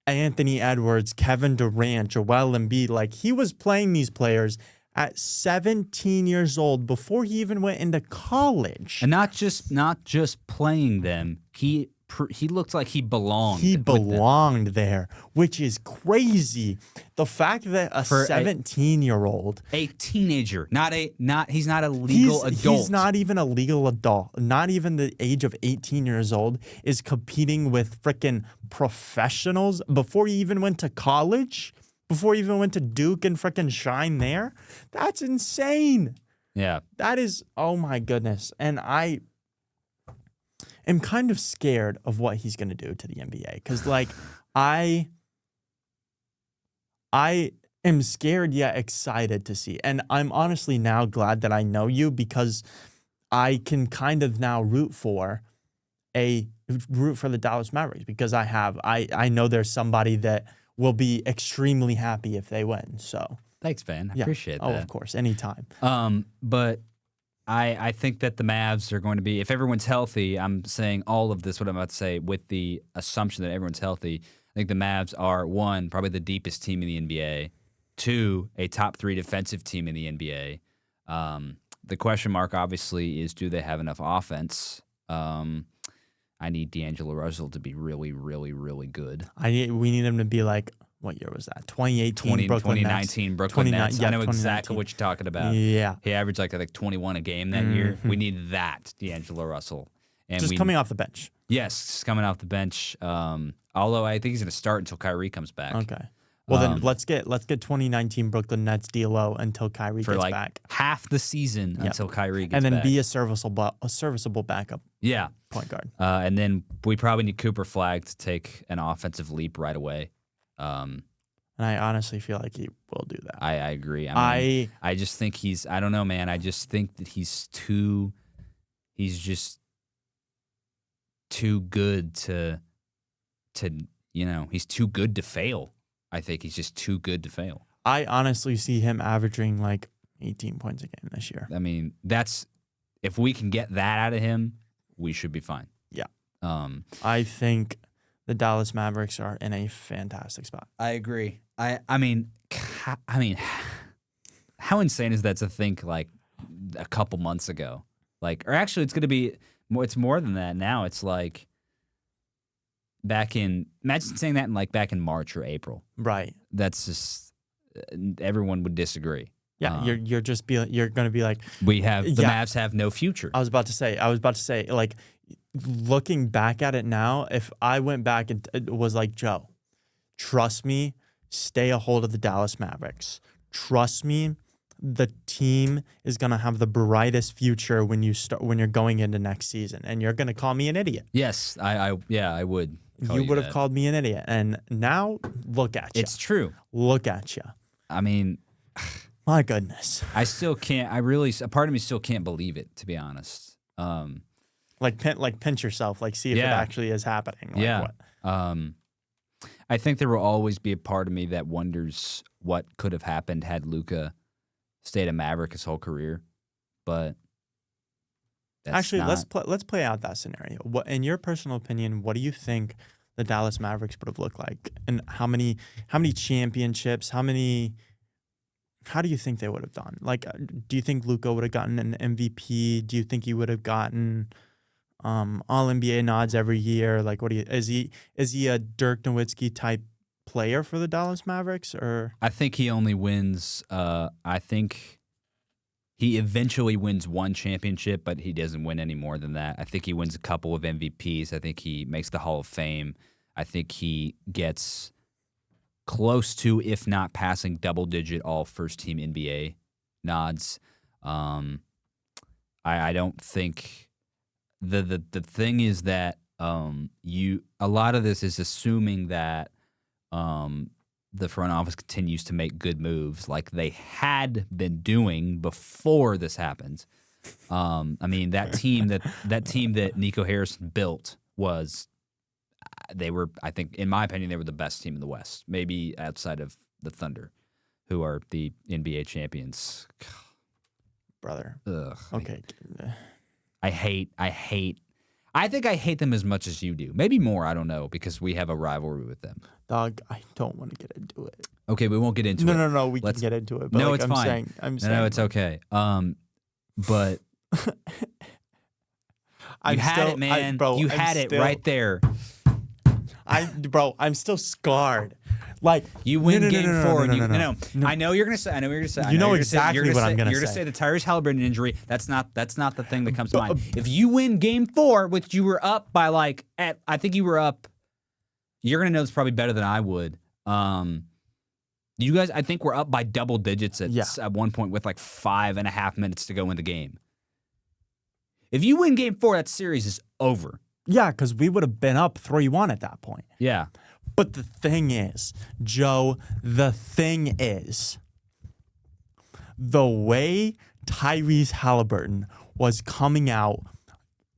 Anthony Edwards, Kevin Durant, Joel Embiid. Like, he was playing these players at 17 years old before he even went into college. And not just playing them. He looked like he belonged. He belonged there, which is crazy. The fact that a 17-year-old, a teenager, he's not a legal adult. He's not even a legal adult. Not even the age of 18 years old is competing with freaking professionals before he even went to college, before he even went to Duke and freaking shine there. That's insane. Yeah. That is, oh my goodness. And I am kind of scared of what he's going to do to the NBA because, like, I am scared yet excited to see. And I'm honestly now glad that I know you because I can kind of now root for the Dallas Mavericks because I know there's somebody that will be extremely happy if they win. So thanks, man. I appreciate that. Oh, of course, anytime. But I think that the Mavs are going to be, if everyone's healthy, I'm saying all of this, what I'm about to say, with the assumption that everyone's healthy. I think the Mavs are, 1, probably the deepest team in the NBA, 2, a top 3 defensive team in the NBA. The question mark, obviously, is do they have enough offense? I need D'Angelo Russell to be really, really, really good. We need him to be like, what year was that? 2019 2019 Brooklyn Nets. I know exactly what you're talking about. Yeah. He averaged like 21 a game that year. We need that, D'Angelo Russell. And just coming off the bench. Yes, just coming off the bench. Although I think he's going to start until Kyrie comes back. Okay. Well, then let's get 2019 Brooklyn Nets D'Lo until Kyrie gets like back. Half the season until Kyrie gets back. And then be a serviceable backup. Yeah. Point guard. And then we probably need Cooper Flagg to take an offensive leap right away. And I honestly feel like he will do that. I agree. I just think I don't know, man. I just think that he's just too good to he's too good to fail. I think he's just too good to fail. I honestly see him averaging like 18 points a game this year. I mean, if we can get that out of him, we should be fine. Yeah. I think the Dallas Mavericks are in a fantastic spot. I agree. I mean, how insane is that to think like a couple months ago? Like, or actually, it's going to be more. It's more than that now. It's like imagine saying that back in March or April. Right. That's just everyone would disagree. Yeah, you're going to be like, the Mavs have no future. I was about to say, like, looking back at it now, if I went back and it was like, Joe, trust me, stay a hold of the Dallas Mavericks. Trust me, the team is going to have the brightest future when you're going into next season, and you're going to call me an idiot. Yes, I would. You would have called me an idiot, and now look at you. It's true. Look at you. I mean, my goodness. I still can't. A part of me still can't believe it, to be honest. Pinch yourself, see if it actually is happening. What? I think there will always be a part of me that wonders what could have happened had Luka stayed a Maverick his whole career. But actually, let's play out that scenario. What, in your personal opinion, what do you think the Dallas Mavericks would have looked like, and how many championships? How do you think they would have done? Do you think Luka would have gotten an MVP? Do you think he would have gotten all NBA nods every year? Is he a Dirk Nowitzki type player for the Dallas Mavericks? Or I think he only wins. I think he eventually wins one championship, but he doesn't win any more than that. I think he wins a couple of MVPs. I think he makes the Hall of Fame. I think he gets close to, if not passing, double-digit all first-team NBA nods. I don't think the thing is that a lot of this is assuming that the front office continues to make good moves like they had been doing before this happened. I mean, that team that Nico Harrison built they were, I think, in my opinion, they were the best team in the West, maybe outside of the Thunder, who are the NBA champions. Brother. Ugh. Okay. I think I hate them as much as you do. Maybe more, I don't know, because we have a rivalry with them. Dog, I don't want to get into it. Okay, we won't get into it. No, we can get into it. But no, like, it's fine. No, it's okay. But you had it, man. You had it right there. I'm still scarred. Like you win game 4. I know you're gonna say. You know exactly what I'm gonna say. You're gonna say the Tyrese Halliburton injury. That's not the thing that comes to mind. If you win game 4, which you were up by I think you were up. You're gonna know this probably better than I would. You guys, I think we're up by double digits at one point with like 5.5 minutes to go in the game. If you win game 4, that series is over. Yeah, because we would have been up 3-1 at that point. Yeah. But the thing is, Joe, the way Tyrese Halliburton was coming out,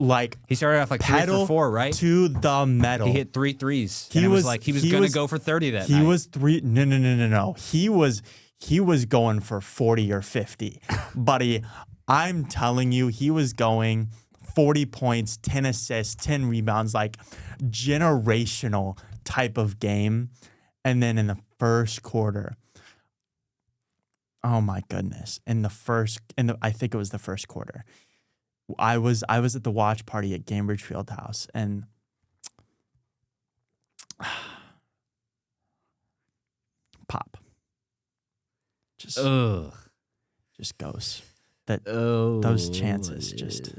like he started off like 3 for 4, right? To the metal. He hit 3 threes. He was going to go for 30 that night. He was No. He was going for 40 or 50. Buddy, I'm telling you, he was going 40 points, 10 assists, 10 rebounds, like generational type of game. And then in the first quarter, oh my goodness, I think it was the first quarter, I was at the watch party at Cambridge Fieldhouse, and pop just goes. Those chances just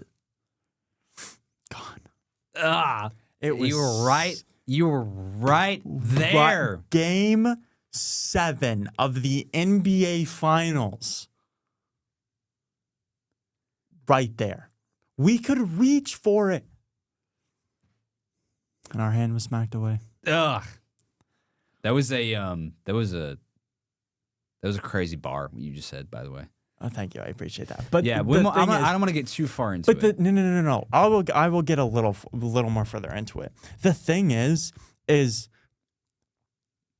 gone. You were right. You were right there. Game 7 of the NBA Finals. Right there. We could reach for it. And our hand was smacked away. Ugh. That was a crazy bar, what you just said, by the way. Oh, thank you. I appreciate that. But yeah, I don't want to get too far into it. No. I will get a little more further into it. The thing is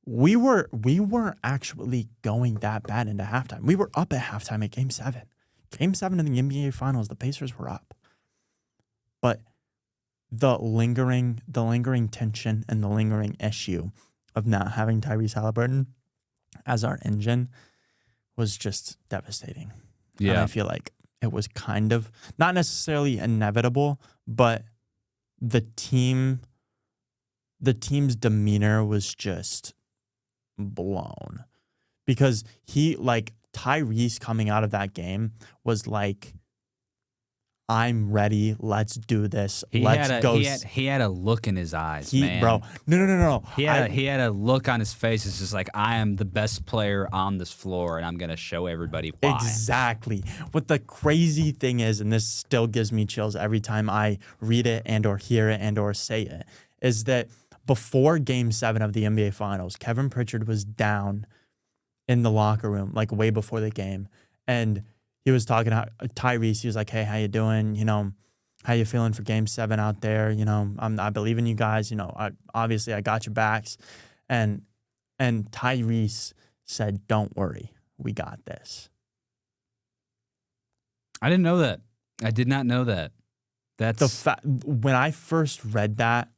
we weren't actually going that bad into halftime. We were up at halftime at Game 7. Game 7 in the NBA Finals, the Pacers were up. But the lingering tension and the lingering issue of not having Tyrese Halliburton as our engine was just devastating. Yeah. And I feel like it was kind of not necessarily inevitable, but the team's demeanor was just blown. Because Tyrese coming out of that game was like, I'm ready. Let's do this. Let's go. He had a look in his eyes, man. Bro, no. He had a look on his face. It's just like, I am the best player on this floor, and I'm gonna show everybody why. Exactly. What the crazy thing is, and this still gives me chills every time I read it and or hear it and or say it, is that before Game 7 of the NBA Finals, Kevin Pritchard was down in the locker room, like way before the game, and he was talking to Tyrese. He was like, "Hey, how you doing? How you feeling for Game 7 out there? I believe in you guys. Obviously I got your backs." And Tyrese said, "Don't worry, we got this." I didn't know that. I did not know that. That's when I first read that,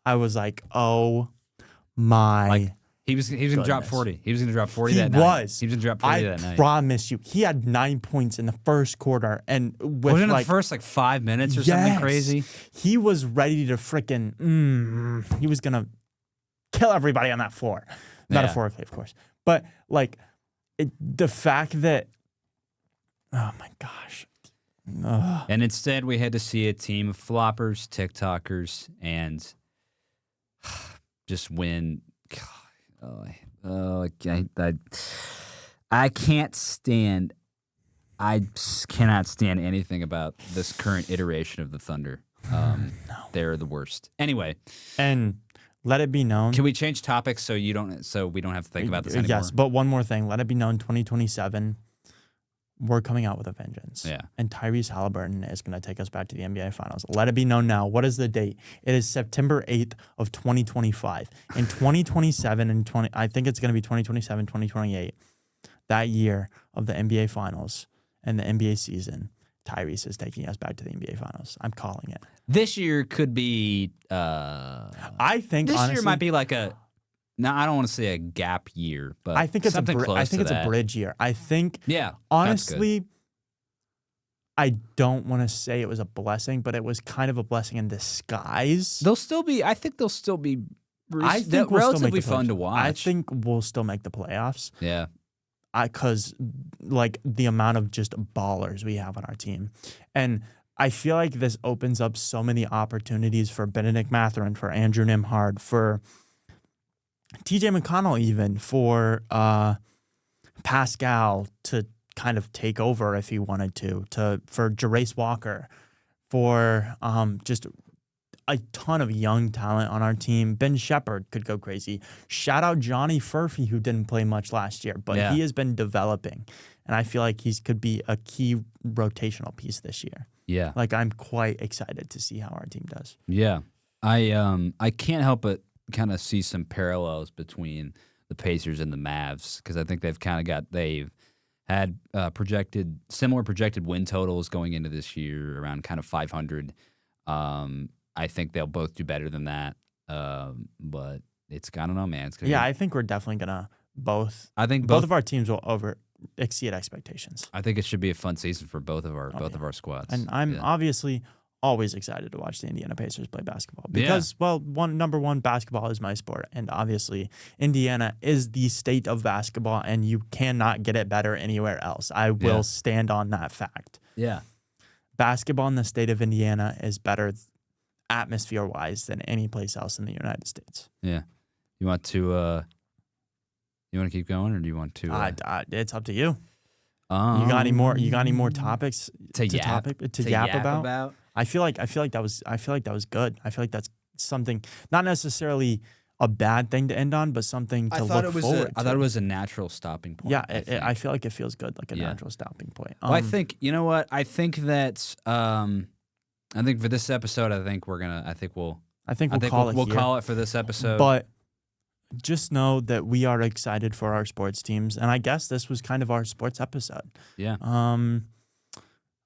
I was like, "Oh my." He was going to drop 40. He was going to drop 40 that night. He was going to drop 40 that night. I promise you. He had 9 points in the first quarter. And with the first 5 minutes or something crazy? He was ready to freaking, he was going to kill everybody on that floor. Metaphorically, of course. But the fact that, oh my gosh. And instead we had to see a team of floppers, TikTokers, and just win. I can't stand. I cannot stand anything about this current iteration of the Thunder. No. They're the worst. Anyway, and let it be known. Can we change topics so we don't have to think about this anymore? Yes, but one more thing. Let it be known, 2027, we're coming out with a vengeance. Yeah. And Tyrese Halliburton is going to take us back to the NBA Finals. Let it be known now. What is the date? It is September 8th of 2025. In 2027 and I think it's going to be 2027, 2028, that year of the NBA Finals and the NBA season, Tyrese is taking us back to the NBA Finals. I'm calling it. This year could be. I think this honestly, year might be like a. No, I don't want to say a gap year, but I think it's something close. I think to it's that. a bridge year. I think. Yeah. Honestly, I don't want to say it was a blessing, but it was kind of a blessing in disguise. They'll still be. I think they'll still be. I think we'll relatively still make fun to watch. I think we'll still make the playoffs. Yeah. Because like the amount of just ballers we have on our team, and I feel like this opens up so many opportunities for Benedict Mathurin, for Andrew Nimhard, for TJ McConnell, even for Pascal to kind of take over if he wanted to for Jarace Walker, for just a ton of young talent on our team. Ben Shepherd could go crazy. Shout out Johnny Furphy, who didn't play much last year, but he has been developing, and I feel like could be a key rotational piece this year. Yeah, like I'm quite excited to see how our team does. Yeah, I can't help but kind of see some parallels between the Pacers and the Mavs, because I think they've had similar projected win totals going into this year, around kind of 500. I think they'll both do better than that, but I don't know, man. I think we're definitely gonna both. I think both of our teams will exceed expectations. I think it should be a fun season for both of our squads. And I'm obviously always excited to watch the Indiana Pacers play basketball because, number one, basketball is my sport, and obviously Indiana is the state of basketball, and you cannot get it better anywhere else. I will stand on that fact. Yeah, basketball in the state of Indiana is better atmosphere-wise than any place else in the United States. Yeah. You want to keep going, or do you want to? It's up to you. You got any more topics to yap about? I feel like that was good. I feel like that's something, not necessarily a bad thing to end on, but something to look forward to. I thought it was a natural stopping point. Yeah, I feel like it feels good, like a natural stopping point. Well, I think, you know what? I think that I think for this episode, we'll call it for this episode. But just know that we are excited for our sports teams, and I guess this was kind of our sports episode. Yeah.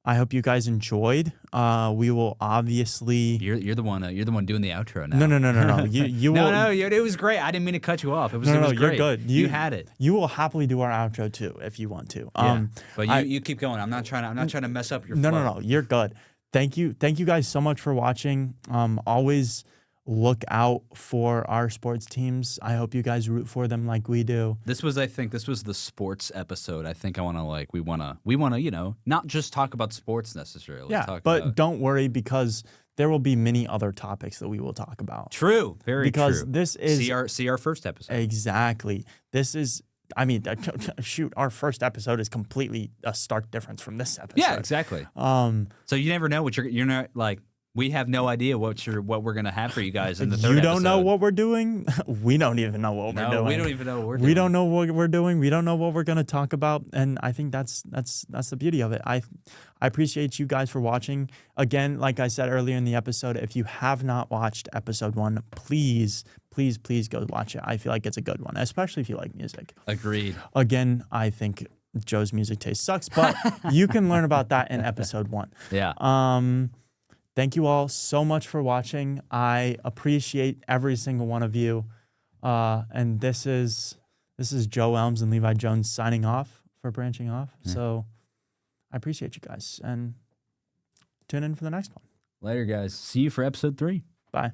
I hope you guys enjoyed. We will obviously. You're the one doing the outro now. No. You will. No. It was great. I didn't mean to cut you off. It was great. You're good. You had it. You will happily do our outro too if you want to. But you keep going. I'm not trying to mess up your flow. No. You're good. Thank you guys so much for watching. Always look out for our sports teams. I hope you guys root for them like we do. This was the sports episode. I think we wanna not just talk about sports necessarily. Yeah, but don't worry, because there will be many other topics that we will talk about. True, very true. Because this is see our first episode. Exactly. This is. I mean, shoot, our first episode is completely a stark difference from this episode. Yeah, exactly. So you never know what you're not like. We have no idea what we're gonna have for you guys in the third episode. You don't know what we're doing. We don't even know what we're doing. We don't even know what we're doing. We don't know what we're doing. We don't know what we're gonna talk about. And I think that's the beauty of it. I appreciate you guys for watching. Again, like I said earlier in the episode, if you have not watched episode 1, please go watch it. I feel like it's a good one, especially if you like music. Agreed. Again, I think Joe's music taste sucks, but you can learn about that in episode 1. Yeah. Thank you all so much for watching. I appreciate every single one of you. And this is Joe Elms and Levi Jones signing off for Branching Off. Yeah. So I appreciate you guys, and tune in for the next one. Later, guys. See you for episode 3. Bye.